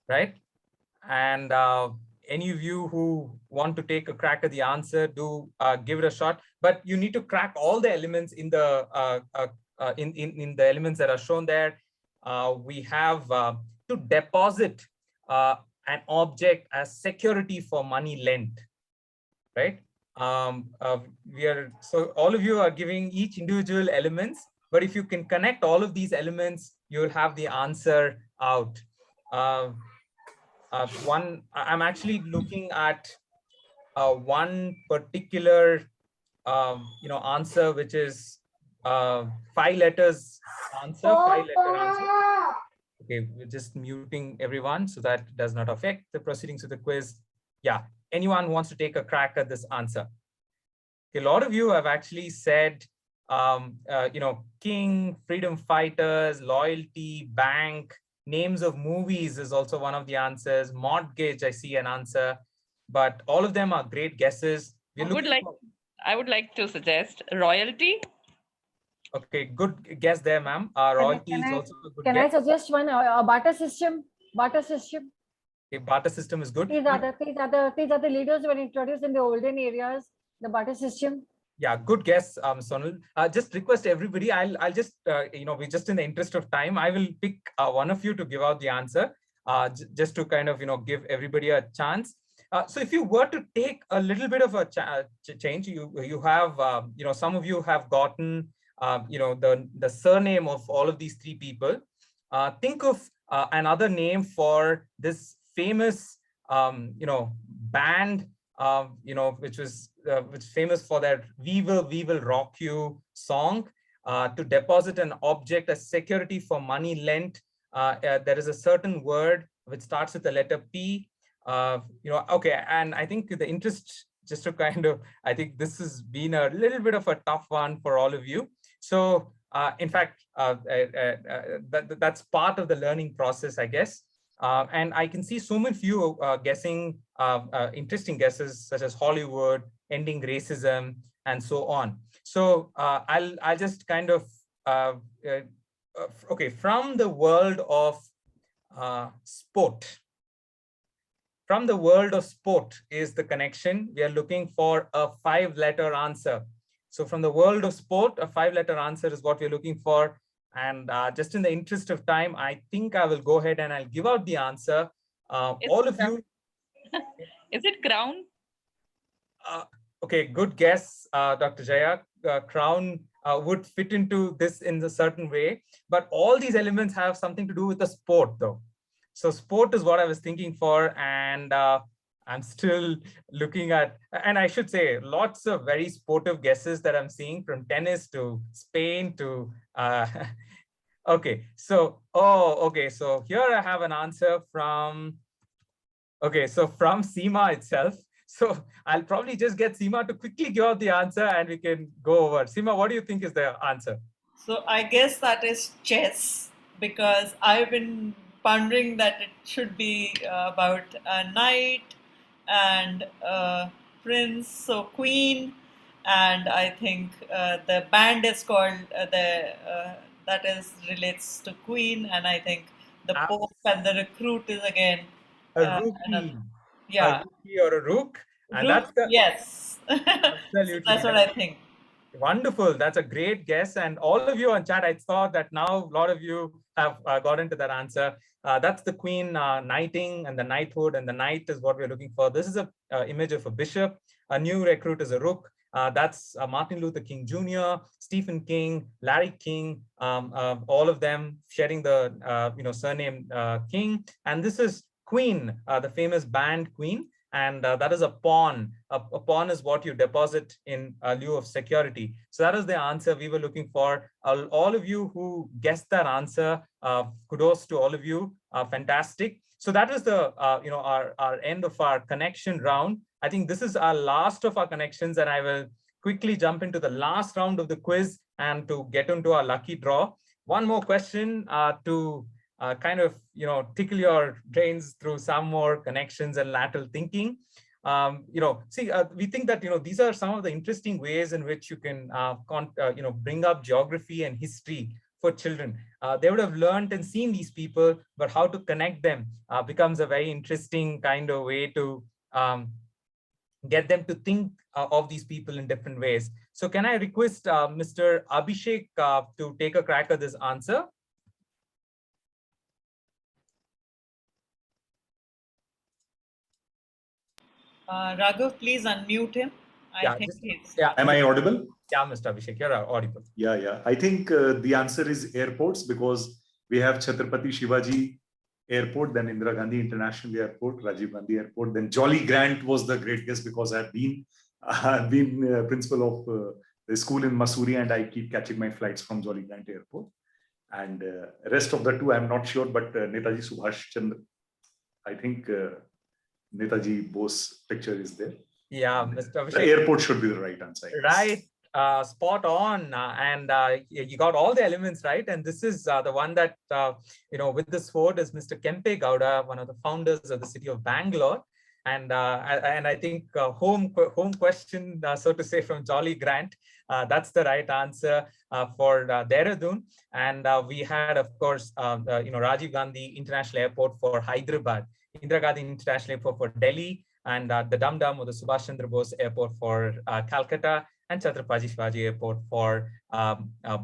Right? And any of you who want to take a crack at the answer, do give it a shot. But you need to crack all the elements in the in the elements that are shown there. We have to deposit an object as security for money lent, right? So all of you are giving each individual elements, but if you can connect all of these elements, you'll have the answer out. I'm actually looking at one particular answer, which is 5 letters answer, 5-letter answer. Okay, we're just muting everyone so that does not affect the proceedings of the quiz. Yeah, anyone wants to take a crack at this answer? Okay, a lot of you have actually said, king, freedom fighters, loyalty, bank, names of movies is also one of the answers. Mortgage, I see an answer, but all of them are great guesses. I would like to suggest royalty. Okay, good guess there, ma'am. Royalty is also a good guess. Can I suggest one? Barter system. Barter system. Okay, barter system is good. These are the leaders who were introduced in the olden areas. The barter system. Yeah, good guess, Sonal. Just request everybody. I'll just we just in the interest of time, I will pick one of you to give out the answer, just to kind of give everybody a chance. So if you were to take a little bit of a change, you have some of you have gotten the surname of all of these 3 people. Think of another name for this famous band, which was famous for that "We Will Rock You" song. to deposit an object as security for money lent. There is a certain word which starts with the letter P. Okay, and I think the interest, just to kind of, I think this has been a little bit of a tough one for all of you. So in fact, that's part of the learning process, I guess. And I can see so many of you guessing interesting guesses such as Hollywood, ending racism, and so on. So I'll just kind of, okay, from the world of sport. From the world of sport is the connection. We are looking for a 5-letter answer. So from the world of sport, a 5-letter answer is what we're looking for. And just in the interest of time, I think I will go ahead and I'll give out the answer. All of you. Is it crown? Okay, good guess, Dr. Jaya. Crown would fit into this in a certain way, but all these elements have something to do with the sport though. So sport is what I was thinking for, and I'm still looking at, and I should say lots of very sportive guesses that I'm seeing, from tennis to Spain to, okay, so, okay, so here I have an answer from, okay, so from Seema itself. So I'll probably just get Seema to quickly give out the answer and we can go over. Seema, what do you think is the answer? So I guess that is chess, because I've been pondering that it should be about a knight and a prince, so queen, and I think the band is called that is relates to queen, and I think the pope and the recruit is again rookie. Yeah, A rookie or a rook, and that's the, yes. absolutely. So that's what I think. Wonderful. That's a great guess. And all of you on chat, I saw that now a lot of you have got into that answer. That's the queen knighting and the knighthood, and the knight is what we're looking for. This is a image of a bishop. A new recruit is a rook. That's Martin Luther King Jr., Stephen King, Larry King, all of them sharing the surname King. And this is Queen, the famous band Queen. And that is a pawn. A pawn is what you deposit in lieu of security. So that is the answer we were looking for. All of you who guessed that answer, kudos to all of you. Fantastic. So that is the our end of our connection round. I think this is our last of our connections, and I will quickly jump into the last round of the quiz and to get into our lucky draw. One more question to kind of tickle your brains through some more connections and lateral thinking. We think that these are some of the interesting ways in which you can bring up geography and history for children. They would have learned and seen these people, but how to connect them becomes a very interesting kind of way to get them to think of these people in different ways. So can I request Mr. Abhishek to take a crack at this answer? Raghav, please unmute him. I think he's... Am I audible? Yeah, Mr. Abhishek, you're audible. Yeah. I think the answer is airports, because we have Chhatrapati Shivaji Airport, then Indira Gandhi International Airport, Rajiv Gandhi Airport, then Jolly Grant was the great guess, because I've been principal of the school in Mussoorie, and I keep catching my flights from Jolly Grant Airport. And rest of the two, I'm not sure, but Netaji Subhash Chandra, I think Netaji Bose picture is there. Yeah, Mr. Abhishek. The airport should be the right answer. Right, spot on, and you got all the elements right. And this is the one that with this fort is Mr. Kempe Gowda, one of the founders of the city of Bangalore, and I think home question, so to say, from Jolly Grant. That's the right answer for Dehradun, and we had, of course, Rajiv Gandhi International Airport for Hyderabad, Indira Gandhi International Airport for Delhi, and the Dum Dum or the Subhash Chandra Bose Airport for Calcutta, and Chhatrapati Shivaji Airport for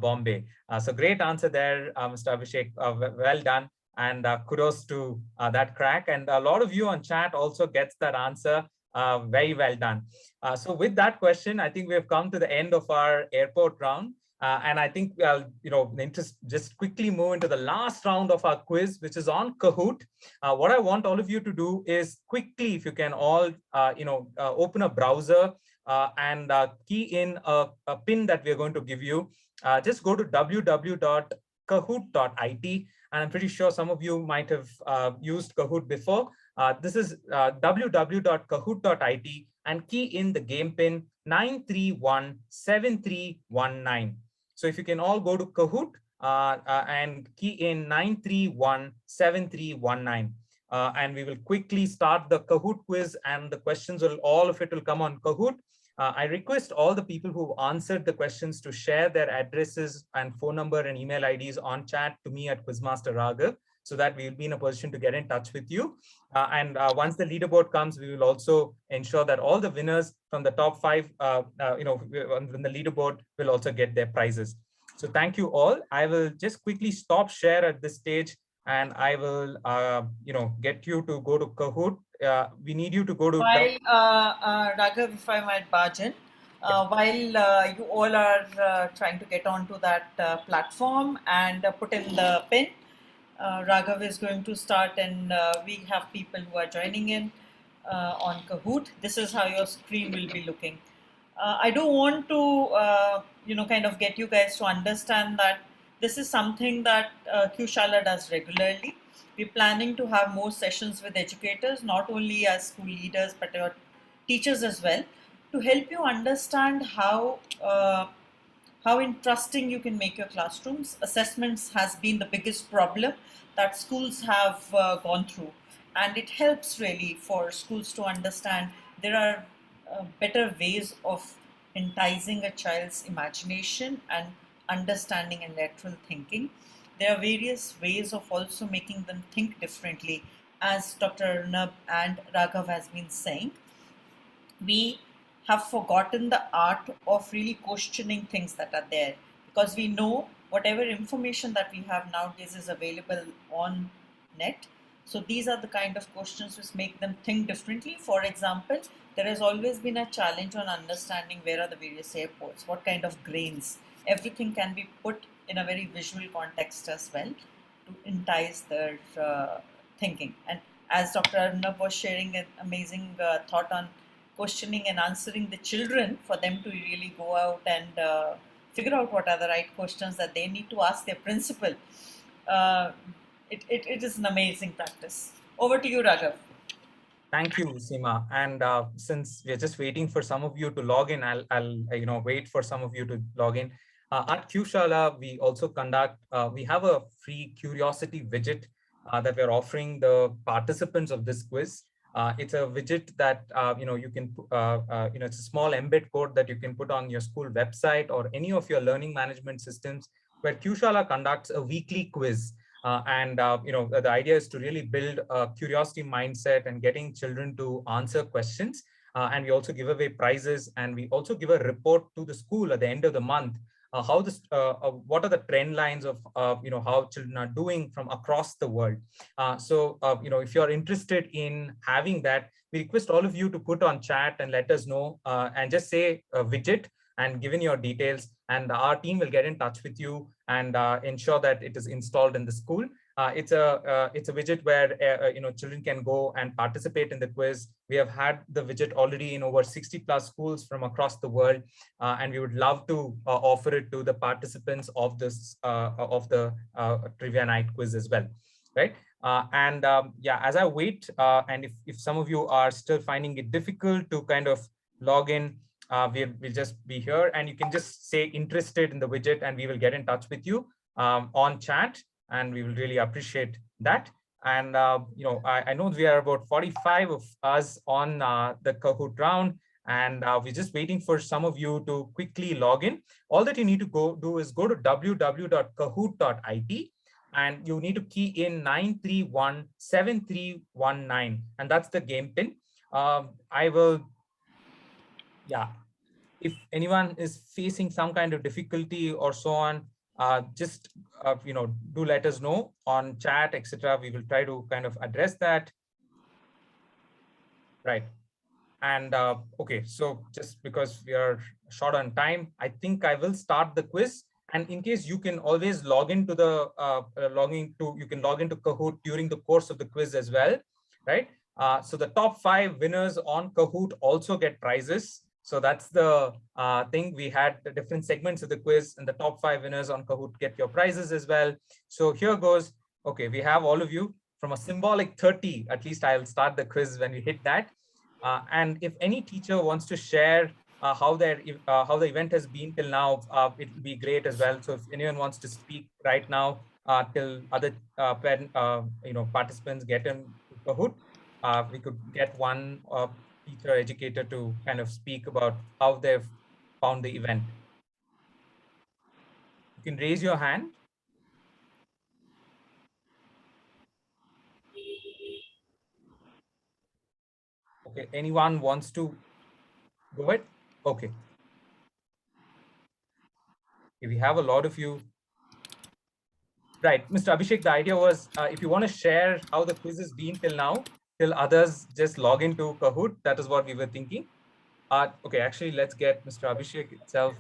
Bombay. So great answer there, Mr. Abhishek. Well done, and kudos to that crack. And a lot of you on chat also gets that answer. Very well done. So with that question, I think we have come to the end of our airport round. And I think just quickly move into the last round of our quiz, which is on Kahoot. What I want all of you to do is quickly, if you can all, open a browser and key in a pin that we're going to give you. Just go to www.kahoot.it, and I'm pretty sure some of you might have used Kahoot before. This is www.kahoot.it, and key in the game pin 9317319. So if you can all go to Kahoot and key in 9317319. And we will quickly start the Kahoot quiz, and the questions will, all of it will come on Kahoot. I request all the people who answered the questions to share their addresses and phone number and email IDs on chat to me at Quizmaster Raghav, so that we will be in a position to get in touch with you. And once the leaderboard comes, we will also ensure that all the winners from the top 5, on the leaderboard will also get their prizes. So thank you all. I will just quickly stop share at this stage, and I will, get you to go to Kahoot. We need you to go to. While Raghav, if I might barge in, while you all are trying to get onto that platform and put in the pin, Raghav is going to start, and we have people who are joining in on Kahoot. This is how your screen will be looking. I do want to, kind of get you guys to understand that this is something that QShala does regularly. We're planning to have more sessions with educators, not only as school leaders, but teachers as well, to help you understand how interesting you can make your classrooms. Assessments has been the biggest problem that schools have gone through, and it helps really for schools to understand there are better ways of enticing a child's imagination and understanding and lateral thinking. There are various ways of also making them think differently. As Dr. Arunabh and Raghav has been saying, we have forgotten the art of really questioning things that are there, because we know whatever information that we have nowadays is available on net. So these are the kind of questions which make them think differently. For example, there has always been a challenge on understanding where are the various airports, what kind of grains. Everything can be put in a very visual context as well to entice their thinking. And as Dr. Arunabh was sharing an amazing thought on questioning and answering the children, for them to really go out and figure out what are the right questions that they need to ask their principal. It is an amazing practice. Over to you, Raghav. Thank you, Seema. And since we're just waiting for some of you to log in, I'll wait for some of you to log in. At QShala, we also conduct, we have a free curiosity widget that we're offering the participants of this quiz. It's a widget that, you can, it's a small embed code that you can put on your school website or any of your learning management systems, where QShala conducts a weekly quiz. The idea is to really build a curiosity mindset and getting children to answer questions. And we also give away prizes, and we also give a report to the school at the end of the month. What are the trend lines of how children are doing from across the world. If you're interested in having that, we request all of you to put on chat and let us know, and just say widget and given your details, and our team will get in touch with you and ensure that it is installed in the school. It's a widget where children can go and participate in the quiz. We have had the widget already in over 60+ schools from across the world, and we would love to offer it to the participants of this of the trivia night quiz as well, right? As I wait, and if some of you are still finding it difficult to kind of log in, we'll just be here, and you can just say interested in the widget, and we will get in touch with you on chat, and we will really appreciate that. And I know we are about 45 of us on the Kahoot round, and we're just waiting for some of you to quickly log in. All that you need to do is go to www.kahoot.it, and you need to key in 9317319, and that's the game pin. If anyone is facing some kind of difficulty or so on, just do let us know on chat, etc. We will try to kind of address that. Right. And okay, so just because we are short on time, I think I will start the quiz. And in case, you can always log into the you can log into Kahoot during the course of the quiz as well, right? So the top 5 winners on Kahoot also get prizes. So that's the thing. We had the different segments of the quiz, and the top 5 winners on Kahoot get your prizes as well. So here goes. Okay, we have all of you from a symbolic 30. At least I'll start the quiz when we hit that. And if any teacher wants to share how the event has been till now, it will be great as well. So if anyone wants to speak right now till other participants get in Kahoot, we could get one teacher educator to kind of speak about how they've found the event. You can raise your hand. Okay, anyone wants to go ahead? Okay. If we have a lot of you. Right, Mr. Abhishek, the idea was if you want to share how the quiz has been till now, till others just log into Kahoot, that is what we were thinking. Okay, actually, let's get Mr. Abhishek itself.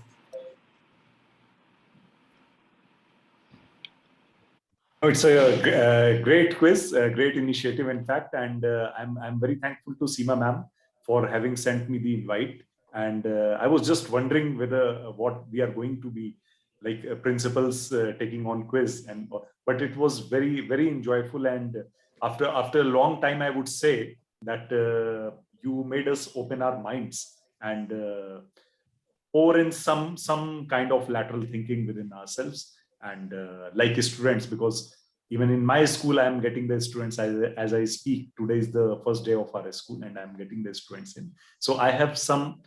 Oh, it's a great quiz, a great initiative, in fact, and I'm very thankful to Seema ma'am for having sent me the invite. And I was just wondering whether what we are going to be like principals taking on quiz, but it was very enjoyable. And after a long time, I would say that you made us open our minds and pour in some kind of lateral thinking within ourselves. And like students, because even in my school, I'm getting the students as I speak. Today is the first day of our school, and I'm getting the students in. So I have some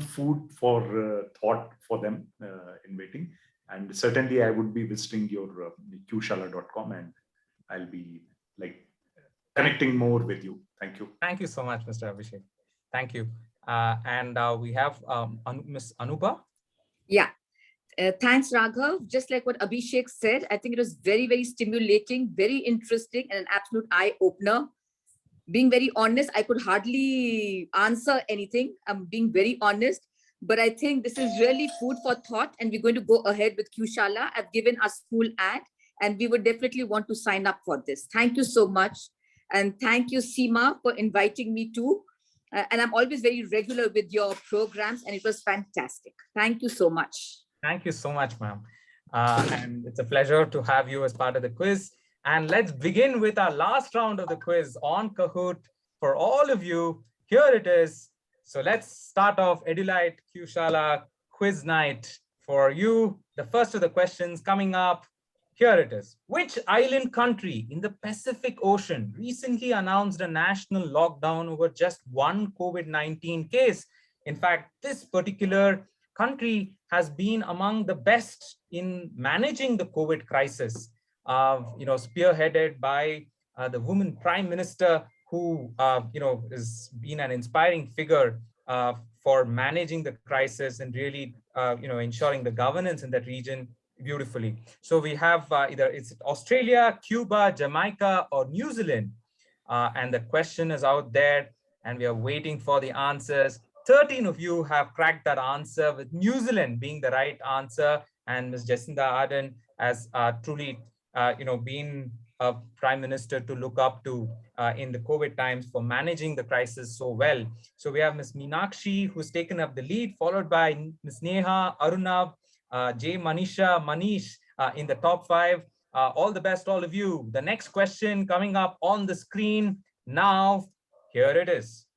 food for thought for them in waiting. And certainly, I would be visiting your QShala.com, and I'll be like connecting more with you. Thank you. Thank you so much, Mr. Abhishek. Thank you. And we have Ms. Anupa. Yeah. Thanks, Raghav. Just like what Abhishek said, I think it was very stimulating, very interesting, and an absolute eye-opener. Being very honest, I could hardly answer anything. I'm being very honest, but I think this is really food for thought, and we're going to go ahead with QShala. I've given our school ad, and we would definitely want to sign up for this. Thank you so much. And thank you, Seema, for inviting me too. And I'm always very regular with your programs, and it was fantastic. Thank you so much. Thank you so much, ma'am. And it's a pleasure to have you as part of the quiz. And let's begin with our last round of the quiz on Kahoot for all of you. Here it is. So let's start off Edu Light QShala quiz night for you. The first of the questions coming up. Here it is. Which island country in the Pacific Ocean recently announced a national lockdown over just one COVID-19 case? In fact, this particular country has been among the best in managing the COVID crisis, spearheaded by the woman prime minister who, has been an inspiring figure for managing the crisis and really, ensuring the governance in that region beautifully. So we have either it's Australia, Cuba, Jamaica, or New Zealand. And the question is out there and we are waiting for the answers. 13 of you have cracked that answer, with New Zealand being the right answer. And Ms. Jacinda Ardern has truly, been a prime minister to look up to in the COVID times for managing the crisis so well. So we have Ms. Meenakshi, who's taken up the lead, followed by Ms. Neha, Arunabh, Jay, Manisha, Manish in the top 5. All the best, all of you. The next question coming up on the screen now. Here it is.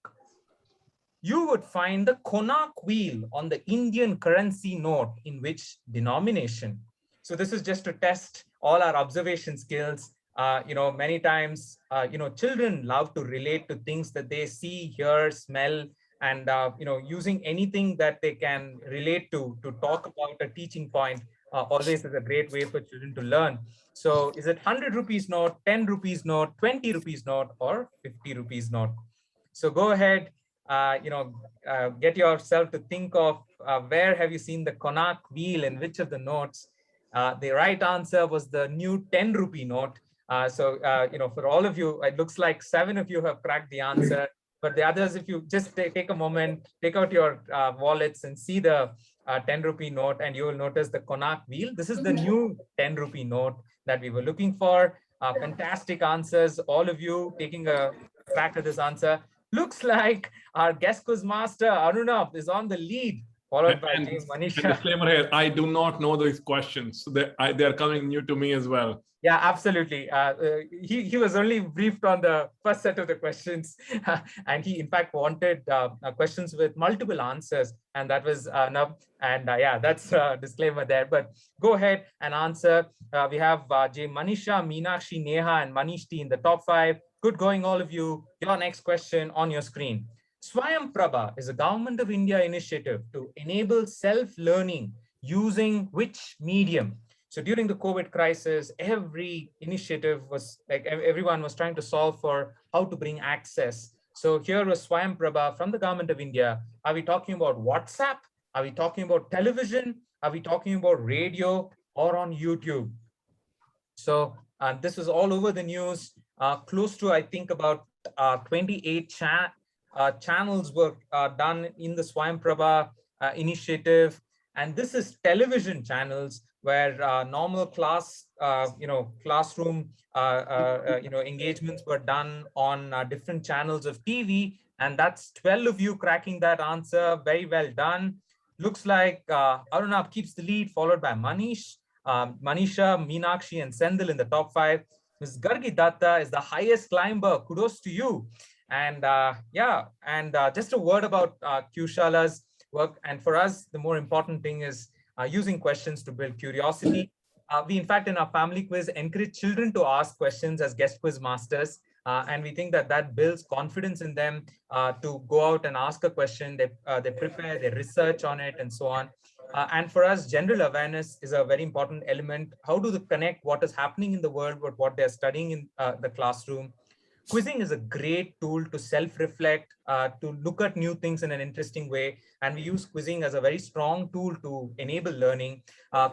You would find the Konak wheel on the Indian currency note in which denomination? So this is just to test all our observation skills. Many times, children love to relate to things that they see, hear, smell, and, using anything that they can relate to talk about a teaching point always is a great way for children to learn. So is it 100 rupees note, 10 rupees note, 20 rupees note, or 50 rupees note? So go ahead. Get yourself to think of where have you seen the Konak wheel in which of the notes. The right answer was the new 10 rupee note. For all of you, it looks like 7 of you have cracked the answer. But the others, if you just take a moment, take out your wallets and see the 10 rupee note, and you will notice the Konak wheel. This is the new 10 rupee note that we were looking for. Fantastic answers, all of you taking a crack at this answer. Looks like our guest quiz master Arunabh is on the lead, followed by And James Manisha. disclaimer here, I do not know these questions. So they are coming new to me as well. Yeah, absolutely. He was only briefed on the first set of the questions, and he in fact wanted questions with multiple answers, and that was enough. And yeah, that's a disclaimer there. But go ahead and answer. We have J. Manisha, Meenakshi, Neha, and Manish T in the top 5. Good going, all of you. Your next question on your screen. Swayam Prabha is a Government of India initiative to enable self-learning using which medium? So during the COVID crisis, every initiative was like everyone was trying to solve for how to bring access. So here was Swayam Prabha from the Government of India. Are we talking about WhatsApp? Are we talking about television? Are we talking about radio or on YouTube? So this was all over the news. Close to, I think, about 28 channels were done in the Swayam Prabha initiative. And this is television channels where normal class, classroom, engagements were done on different channels of TV. And that's 12 of you cracking that answer. Very well done. Looks like Arunabh keeps the lead, followed by Manish, Manisha, Meenakshi, and Sendil in the top 5. Ms. Gargi Datta is the highest climber. Kudos to you. And just a word about QShala's work. And for us, the more important thing is using questions to build curiosity. We, in fact, in our family quiz, encourage children to ask questions as guest quiz masters. And we think that that builds confidence in them to go out and ask a question. They prepare, they research on it, and so on. And for us, general awareness is a very important element. How do they connect what is happening in the world with what they're studying in the classroom? Quizzing is a great tool to self-reflect, to look at new things in an interesting way. And we use quizzing as a very strong tool to enable learning.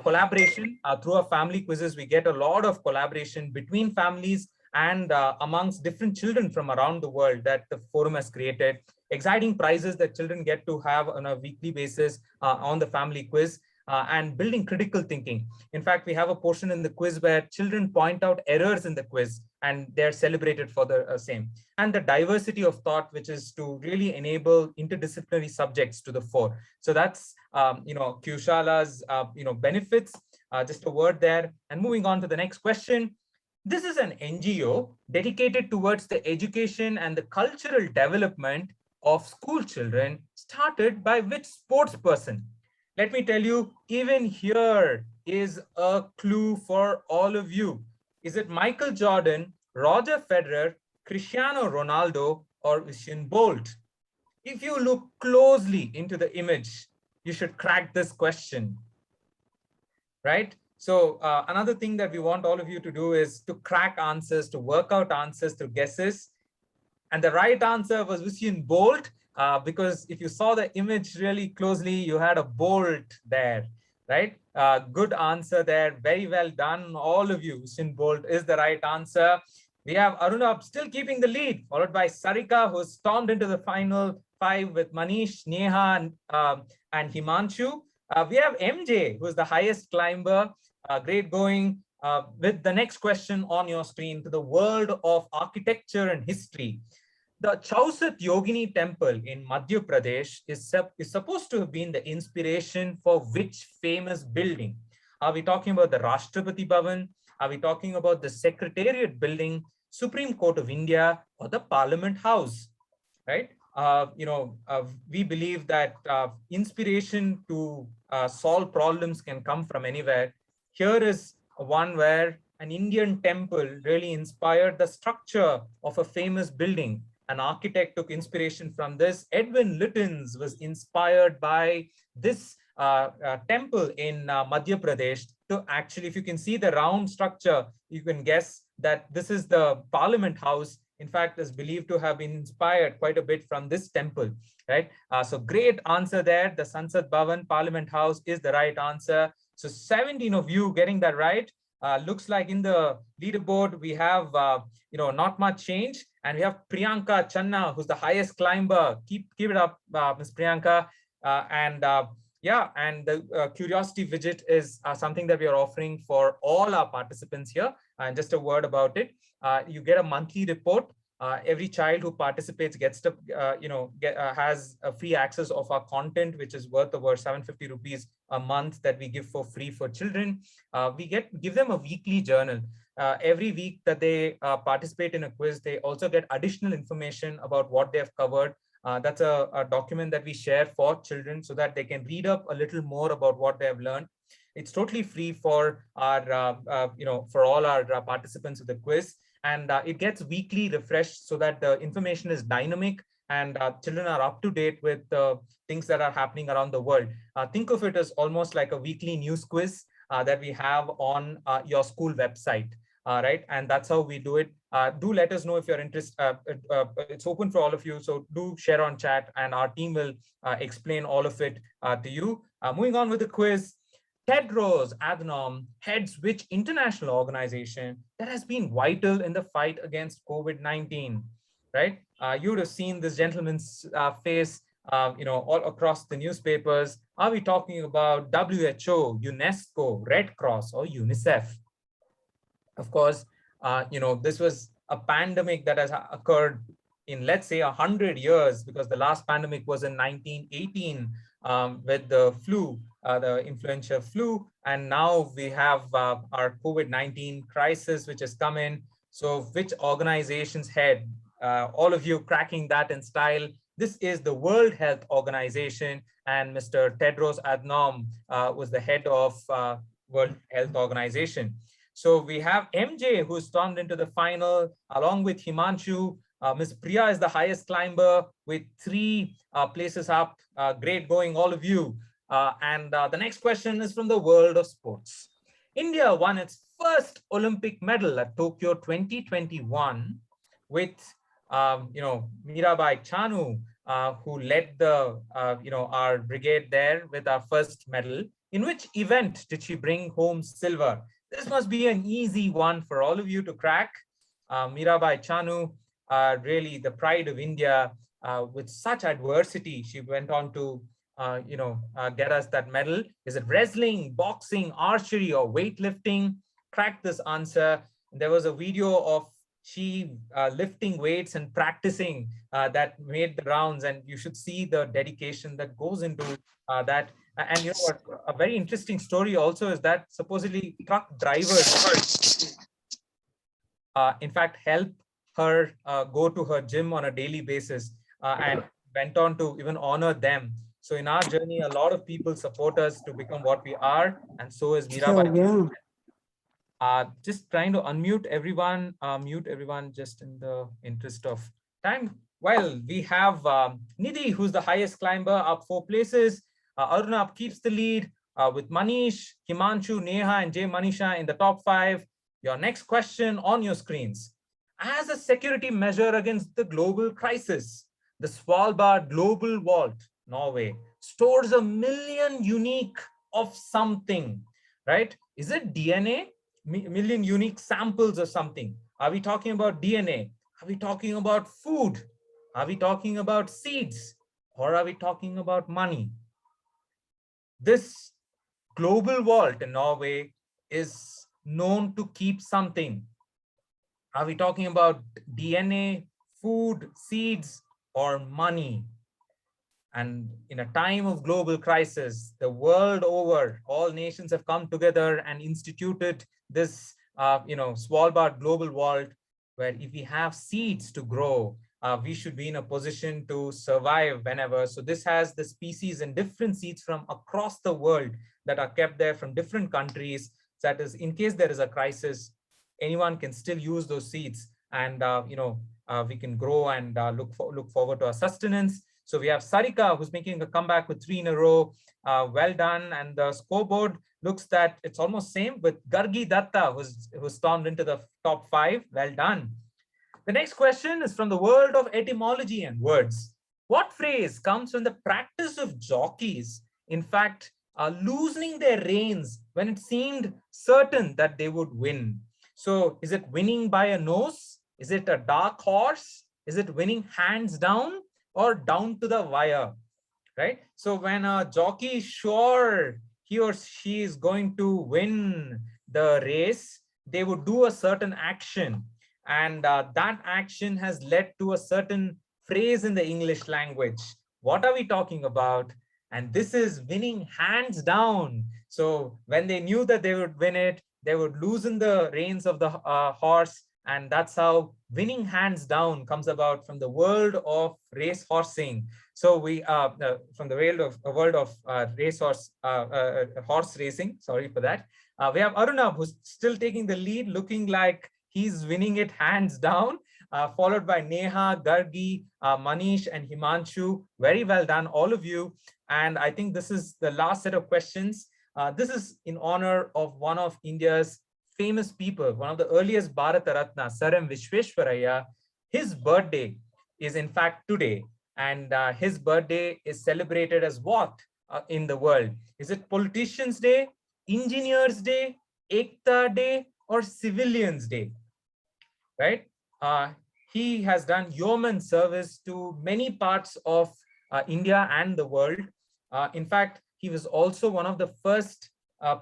Collaboration, through our family quizzes, we get a lot of collaboration between families and amongst different children from around the world that the forum has created. Exciting prizes that children get to have on a weekly basis on the family quiz. And building critical thinking. In fact, we have a portion in the quiz where children point out errors in the quiz and they're celebrated for the same. And the diversity of thought, which is to really enable interdisciplinary subjects to the fore. So that's, QShala's, benefits, just a word there. And moving on to the next question. This is an NGO dedicated towards the education and the cultural development of school children, started by which sports person? Let me tell you, even here is a clue for all of you. Is it Michael Jordan, Roger Federer, Cristiano Ronaldo, or Usain Bolt? If you look closely into the image, you should crack this question, right? So another thing that we want all of you to do is to crack answers, to work out answers through guesses. And the right answer was Usain Bolt. Because if you saw the image really closely, you had a bolt there, right? Good answer there. Very well done, all of you. Usain Bolt is the right answer. We have Arunabh still keeping the lead, followed by Sarika, who stormed into the final 5 with Manish, Neha, and Himanshu. We have MJ, who is the highest climber. Great going. With the next question on your screen, to the world of architecture and history. The Chausat Yogini temple in Madhya Pradesh is supposed to have been the inspiration for which famous building? Are we talking about the Rashtrapati Bhavan? Are we talking about the Secretariat building, Supreme Court of India, or the Parliament House? Right? We believe that inspiration to solve problems can come from anywhere. Here is one where an Indian temple really inspired the structure of a famous building. An architect took inspiration from this. Edwin Lytton's was inspired by this temple in Madhya Pradesh. To actually, if you can see the round structure, you can guess that this is the Parliament House. In fact, is believed to have been inspired quite a bit from this temple, right? So great answer there. The Sansad Bhavan, Parliament House is the right answer. So 17 of you getting that right. Looks like in the leaderboard, we have, not much change. And we have Priyanka Channa, who's the highest climber. Keep it up, Ms. Priyanka. And the curiosity widget is something that we are offering for all our participants here. And just a word about it. You get a monthly report Every child who participates gets to, has a free access of our content, which is worth over 750 rupees a month that we give for free for children. We give them a weekly journal. Every week that they participate in a quiz, they also get additional information about what they have covered. That's a document that we share for children so that they can read up a little more about what they have learned. It's totally free for our, for all our participants of the quiz. And it gets weekly refreshed so that the information is dynamic and children are up to date with things that are happening around the world. Think of it as almost like a weekly news quiz that we have on your school website, right? And that's how we do it. Do let us know if you're interested. It's open for all of you, so do share on chat and our team will explain all of it to you. Moving on with the quiz. Tedros Adhanom heads which international organization that has been vital in the fight against COVID-19, right? You would have seen this gentleman's face, all across the newspapers. Are we talking about WHO, UNESCO, Red Cross, or UNICEF? Of course, this was a pandemic that has occurred in, let's say, 100 years, because the last pandemic was in 1918 with the flu, the influenza flu. And now we have our COVID-19 crisis, which has come in. So which organization's head? All of you cracking that in style. This is the World Health Organization, and Mr. Tedros Adhanom was the head of World Health Organization. So we have MJ, who stormed into the final along with Himanshu. Ms. Priya is the highest climber with 3 places up. Great going, all of you. And the next question is from the world of sports. India won its first Olympic medal at Tokyo 2021 with, Mirabai Chanu, who led the, our brigade there with our first medal. In which event did she bring home silver? This must be an easy one for all of you to crack. Mirabai Chanu, really the pride of India. With such adversity, she went on to, get us that medal. Is it wrestling, boxing, archery, or weightlifting? Crack this answer. There was a video of she lifting weights and practicing that made the rounds, and you should see the dedication that goes into that. And you know what, a very interesting story also is that supposedly truck drivers, in fact, help her go to her gym on a daily basis and went on to even honor them. So in our journey, a lot of people support us to become what we are, and so is Mirabai. Just trying to unmute everyone, mute everyone just in the interest of time. Well, we have Nidhi, who's the highest climber, up 4 places. Arunabh keeps the lead with Manish, Himanshu, Neha, and Jay Manisha in the top 5. Your next question on your screens. As a security measure against the global crisis, the Svalbard Global Vault, Norway, stores 1 million unique of something, right? Is it DNA? Million unique samples of something. Are we talking about DNA? Are we talking about food? Are we talking about seeds? Or are we talking about money? This global vault in Norway is known to keep something. Are we talking about DNA, food, seeds, or money? And in a time of global crisis, the world over, all nations have come together and instituted this, Svalbard Global Vault, where if we have seeds to grow, we should be in a position to survive whenever. So this has the species and different seeds from across the world that are kept there from different countries. So that is, in case there is a crisis, anyone can still use those seeds, and we can grow and look forward to our sustenance. So we have Sarika, who's making a comeback with 3 in a row. Well done. And the scoreboard looks that it's almost same with Gargi Datta, who stormed into the top 5. Well done. The next question is from the world of etymology and words. What phrase comes from the practice of jockeys, in fact, loosening their reins when it seemed certain that they would win? So is it winning by a nose? Is it a dark horse? Is it winning hands down or down to the wire, right? So when a jockey is sure he or she is going to win the race, they would do a certain action. And that action has led to a certain phrase in the English language. What are we talking about? And this is winning hands down. So when they knew that they would win it, they would loosen the reins of the horse. And that's how winning hands down comes about from the world of race horsing. So we from the world of horse racing. Sorry for that. We have Arunabh, who's still taking the lead, looking like he's winning it hands down, followed by Neha, Gargi, Manish, and Himanshu. Very well done, all of you. And I think this is the last set of questions. This is in honor of one of India's famous people, one of the earliest Bharata Ratna, Sir M. Vishwesvaraya. His birthday is in fact today. And his birthday is celebrated as what in the world? Is it Politicians' Day, Engineers' Day, Ekta Day, or Civilians' Day? Right? He has done yeoman service to many parts of India and the world. In fact, he was also one of the first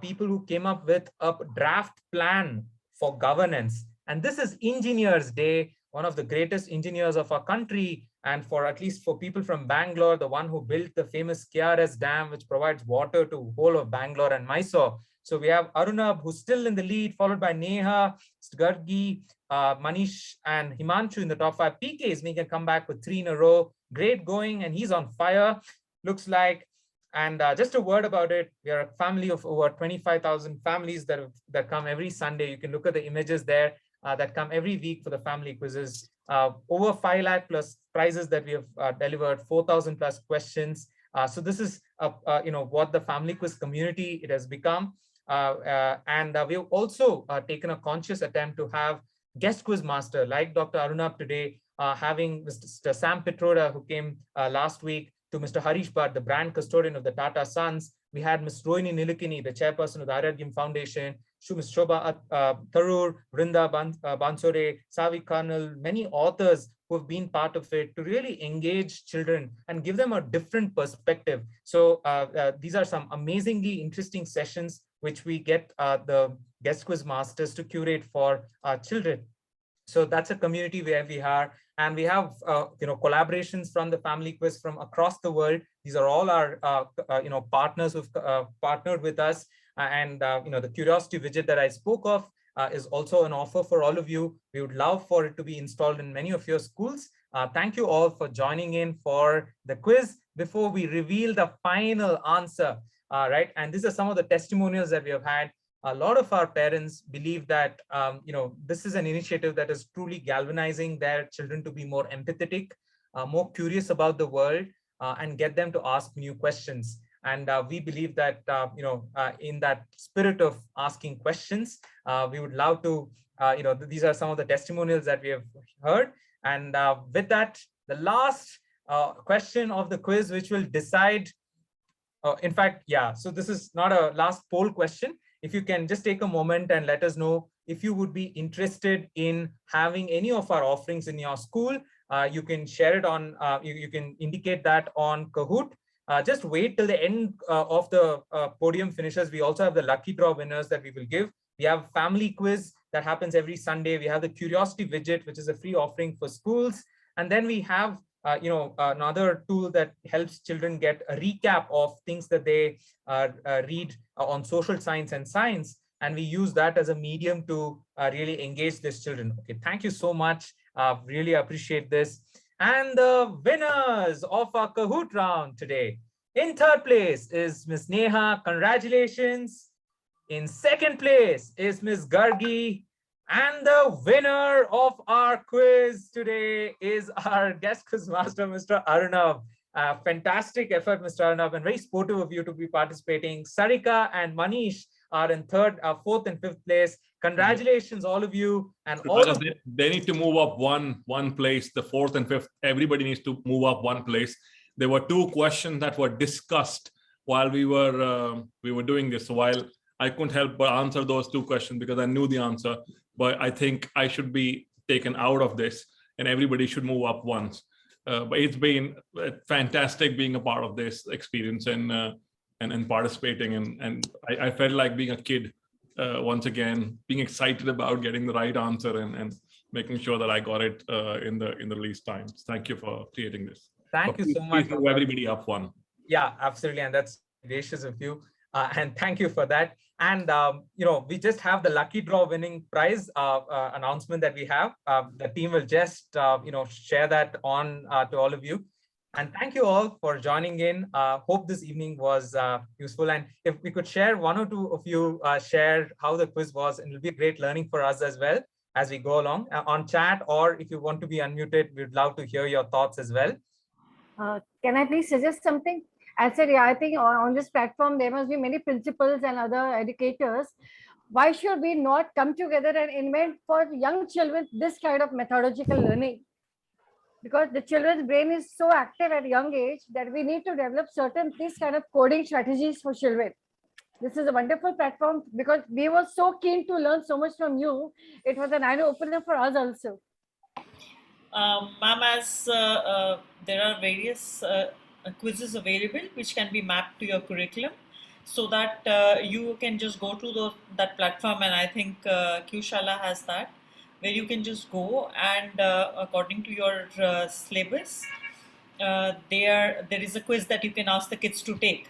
people who came up with a draft plan for governance. And this is Engineers' Day, one of the greatest engineers of our country. And for at least for people from Bangalore, the one who built the famous KRS dam, which provides water to whole of Bangalore and Mysore. So we have Arunabh, who's still in the lead, followed by Neha, Gargi, Manish, and Himanshu in the top 5. PK is making a comeback with 3 in a row. Great going, and he's on fire, looks like. And just a word about it, we are a family of over 25,000 families that come every Sunday. You can look at the images there that come every week for the family quizzes. Over 5 lakh plus prizes that we have delivered, 4,000 plus questions. So this is what the family quiz community it has become. And we've also taken a conscious attempt to have guest quiz master like Dr. Arunabh today, having Mr. Sam Pitroda, who came last week, to Mr. Harish Bhatt, the brand custodian of the Tata Sons. We had Ms. Rohini Nilekini, the chairperson of the Aragyam Foundation, Ms. Shobha Tharoor, Vrinda Bansore, Savi Karnal, many authors who have been part of it to really engage children and give them a different perspective. So these are some amazingly interesting sessions which we get the guest quiz masters to curate for children. So that's a community where we are, and we have collaborations from the family quiz from across the world. These are all our partners who've partnered with us, and the curiosity widget that I spoke of is also an offer for all of you. We would love for it to be installed in many of your schools. Thank you all for joining in for the quiz. Before we reveal the final answer, right? And these are some of the testimonials that we have had. A lot of our parents believe that this is an initiative that is truly galvanizing their children to be more empathetic, more curious about the world, and get them to ask new questions. And we believe that in that spirit of asking questions, we would love to these are some of the testimonials that we have heard. And with that, the last question of the quiz, which will decide. In fact, yeah. So this is not a last poll question. If you can just take a moment and let us know if you would be interested in having any of our offerings in your school. You can share it on, you can indicate that on Kahoot. Just wait till the end of the podium finishes. We also have the lucky draw winners that we will give. We have family quiz that happens every Sunday. We have the curiosity widget, which is a free offering for schools. And then we have another tool that helps children get a recap of things that they read on social science and science. And we use that as a medium to really engage these children. Okay, thank you so much. Really appreciate this. And the winners of our Kahoot round today. In third place is Miss Neha. Congratulations. In second place is Miss Gargi. And the winner of our quiz today is our guest quiz master, Mr. Arunabh. Fantastic effort, Mr. Arunabh, and very sportive of you to be participating. Sarika and Manish are in third, fourth, and fifth place. Congratulations, all of you. And all of they need to move up one place. The fourth and fifth, everybody needs to move up one place. There were 2 questions that were discussed while we were doing this. So while I couldn't help but answer those 2 questions because I knew the answer, but I think I should be taken out of this, and everybody should move up once. But it's been fantastic being a part of this experience and participating, and I felt like being a kid once again, being excited about getting the right answer and making sure that I got it in the release times. Thank you for creating this. Thank you so much. Please move everybody up one. Yeah, absolutely. And that's gracious of you. And thank you for that. And, we just have the lucky draw winning prize announcement that we have. The team will just, share that on to all of you. And thank you all for joining in. Hope this evening was useful. And if we could share, one or two of you share how the quiz was, and it'll be great learning for us as well as we go along on chat, or if you want to be unmuted, we'd love to hear your thoughts as well. Can I please suggest something? I said, yeah, I think on this platform, there must be many principals and other educators. Why should we not come together and invent for young children this kind of methodological learning? Because the children's brain is so active at a young age that we need to develop this kind of coding strategies for children. This is a wonderful platform because we were so keen to learn so much from you. It was an eye-opener for us also. Ma'am, as there are various quizzes available which can be mapped to your curriculum, so that you can just go to that platform, and I think QShala has that, where you can just go and according to your syllabus, there is a quiz that you can ask the kids to take.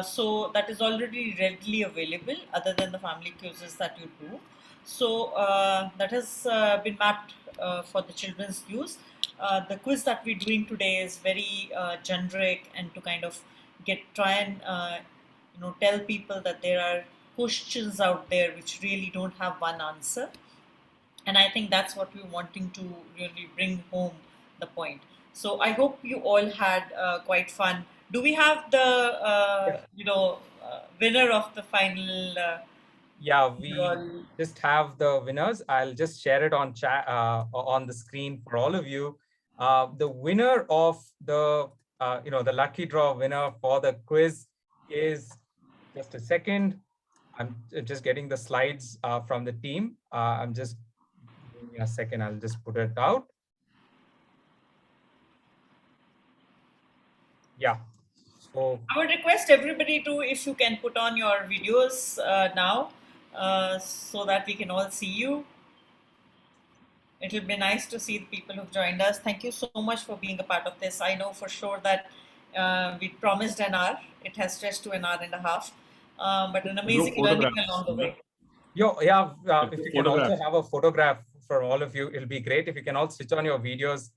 So that is already readily available, other than the family quizzes that you do. So that has been mapped for the children's use. The quiz that we're doing today is very generic, and to kind of try and tell people that there are questions out there which really don't have one answer. And I think that's what we're wanting to really bring home the point. So I hope you all had quite fun. Do we have the winner of the final? Yeah, we just have the winners. I'll just share it on chat on the screen for all of you. The winner of the the lucky draw winner for the quiz is, just a second, I'm just getting the slides from the team. I'm just giving me a second. I'll just put it out. Yeah. So I would request everybody to, if you can put on your videos now, so that we can all see you. It will be nice to see the people who've joined us. Thank you so much for being a part of this. I know for sure that we promised an hour. It has stretched to an hour and a half, but an amazing learning along the way. If you can also have a photograph for all of you, it'll be great. If you can all switch on your videos.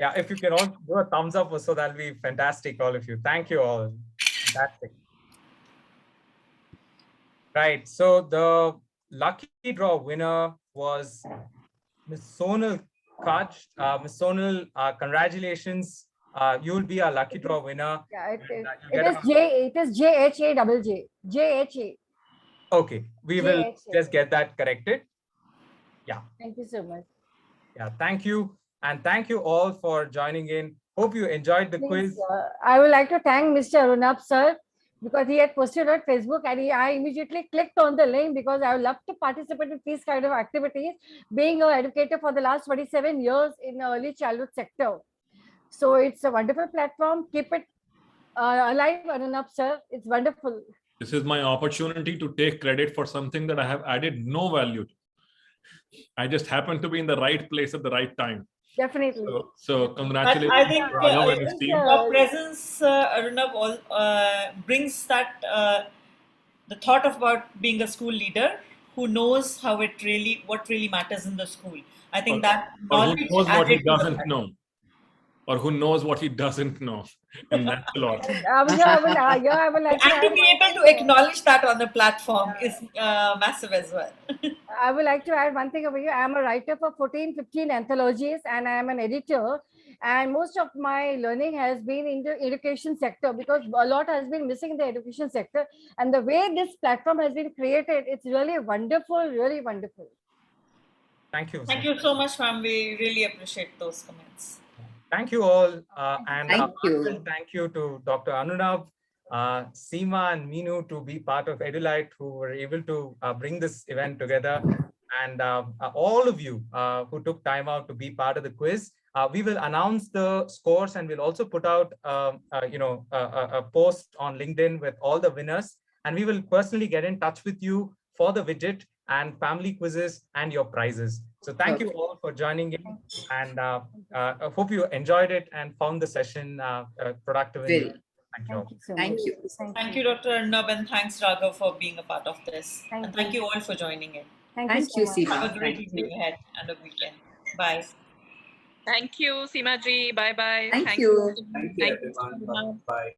Yeah, if you can all do a thumbs up, so that'll be fantastic, all of you. Thank you all. Fantastic. Right, so the lucky draw winner was Ms. Sonal Kaj. Ms. Sonal, congratulations. You'll be our lucky draw winner. Yeah, it is JHA. JHA. Okay, we will just get that corrected. Yeah. Thank you so much. Yeah, thank you. And thank you all for joining in. Hope you enjoyed the quiz. I would like to thank Mr. Arunabh sir, because he had posted on Facebook, and I immediately clicked on the link because I would love to participate in these kind of activities, being an educator for the last 27 years in the early childhood sector. So it's a wonderful platform. Keep it alive, Arunabh sir. It's wonderful. This is my opportunity to take credit for something that I have added no value to. I just happened to be in the right place at the right time. Definitely. So congratulations. I think your presence, Arunabh, brings that the thought about being a school leader who knows what really matters in the school. I think that knowledge, who knows what he doesn't know, or who knows what he doesn't know, and that's a lot. I would like and to be able to acknowledge that on the platform is massive as well. I would like to add one thing over here. I am a writer for 15 anthologies, and I am an editor. And most of my learning has been in the education sector, because a lot has been missing in the education sector. And the way this platform has been created, it's really wonderful, really wonderful. Thank you. Thank you so much, ma'am. We really appreciate those comments. Thank you all. And thank you to Dr. Arunabh, Seema and Meenu to be part of Edu Light, who were able to bring this event together, and all of you who took time out to be part of the quiz. We will announce the scores, and we'll also put out a post on LinkedIn with all the winners, and we will personally get in touch with you for the widget and family quizzes and your prizes. So thank you all for joining in, and I hope you enjoyed it and found the session productive. Thank you all. Thank you. Thank you, Dr. Arunabh, and thanks, Raghav, for being a part of this. And thank you all for joining in. Thank you, Seema. Have a great evening ahead and a weekend. Bye. Thank you, Seema ji. Bye bye. Thank you. Thank you, everyone. Bye.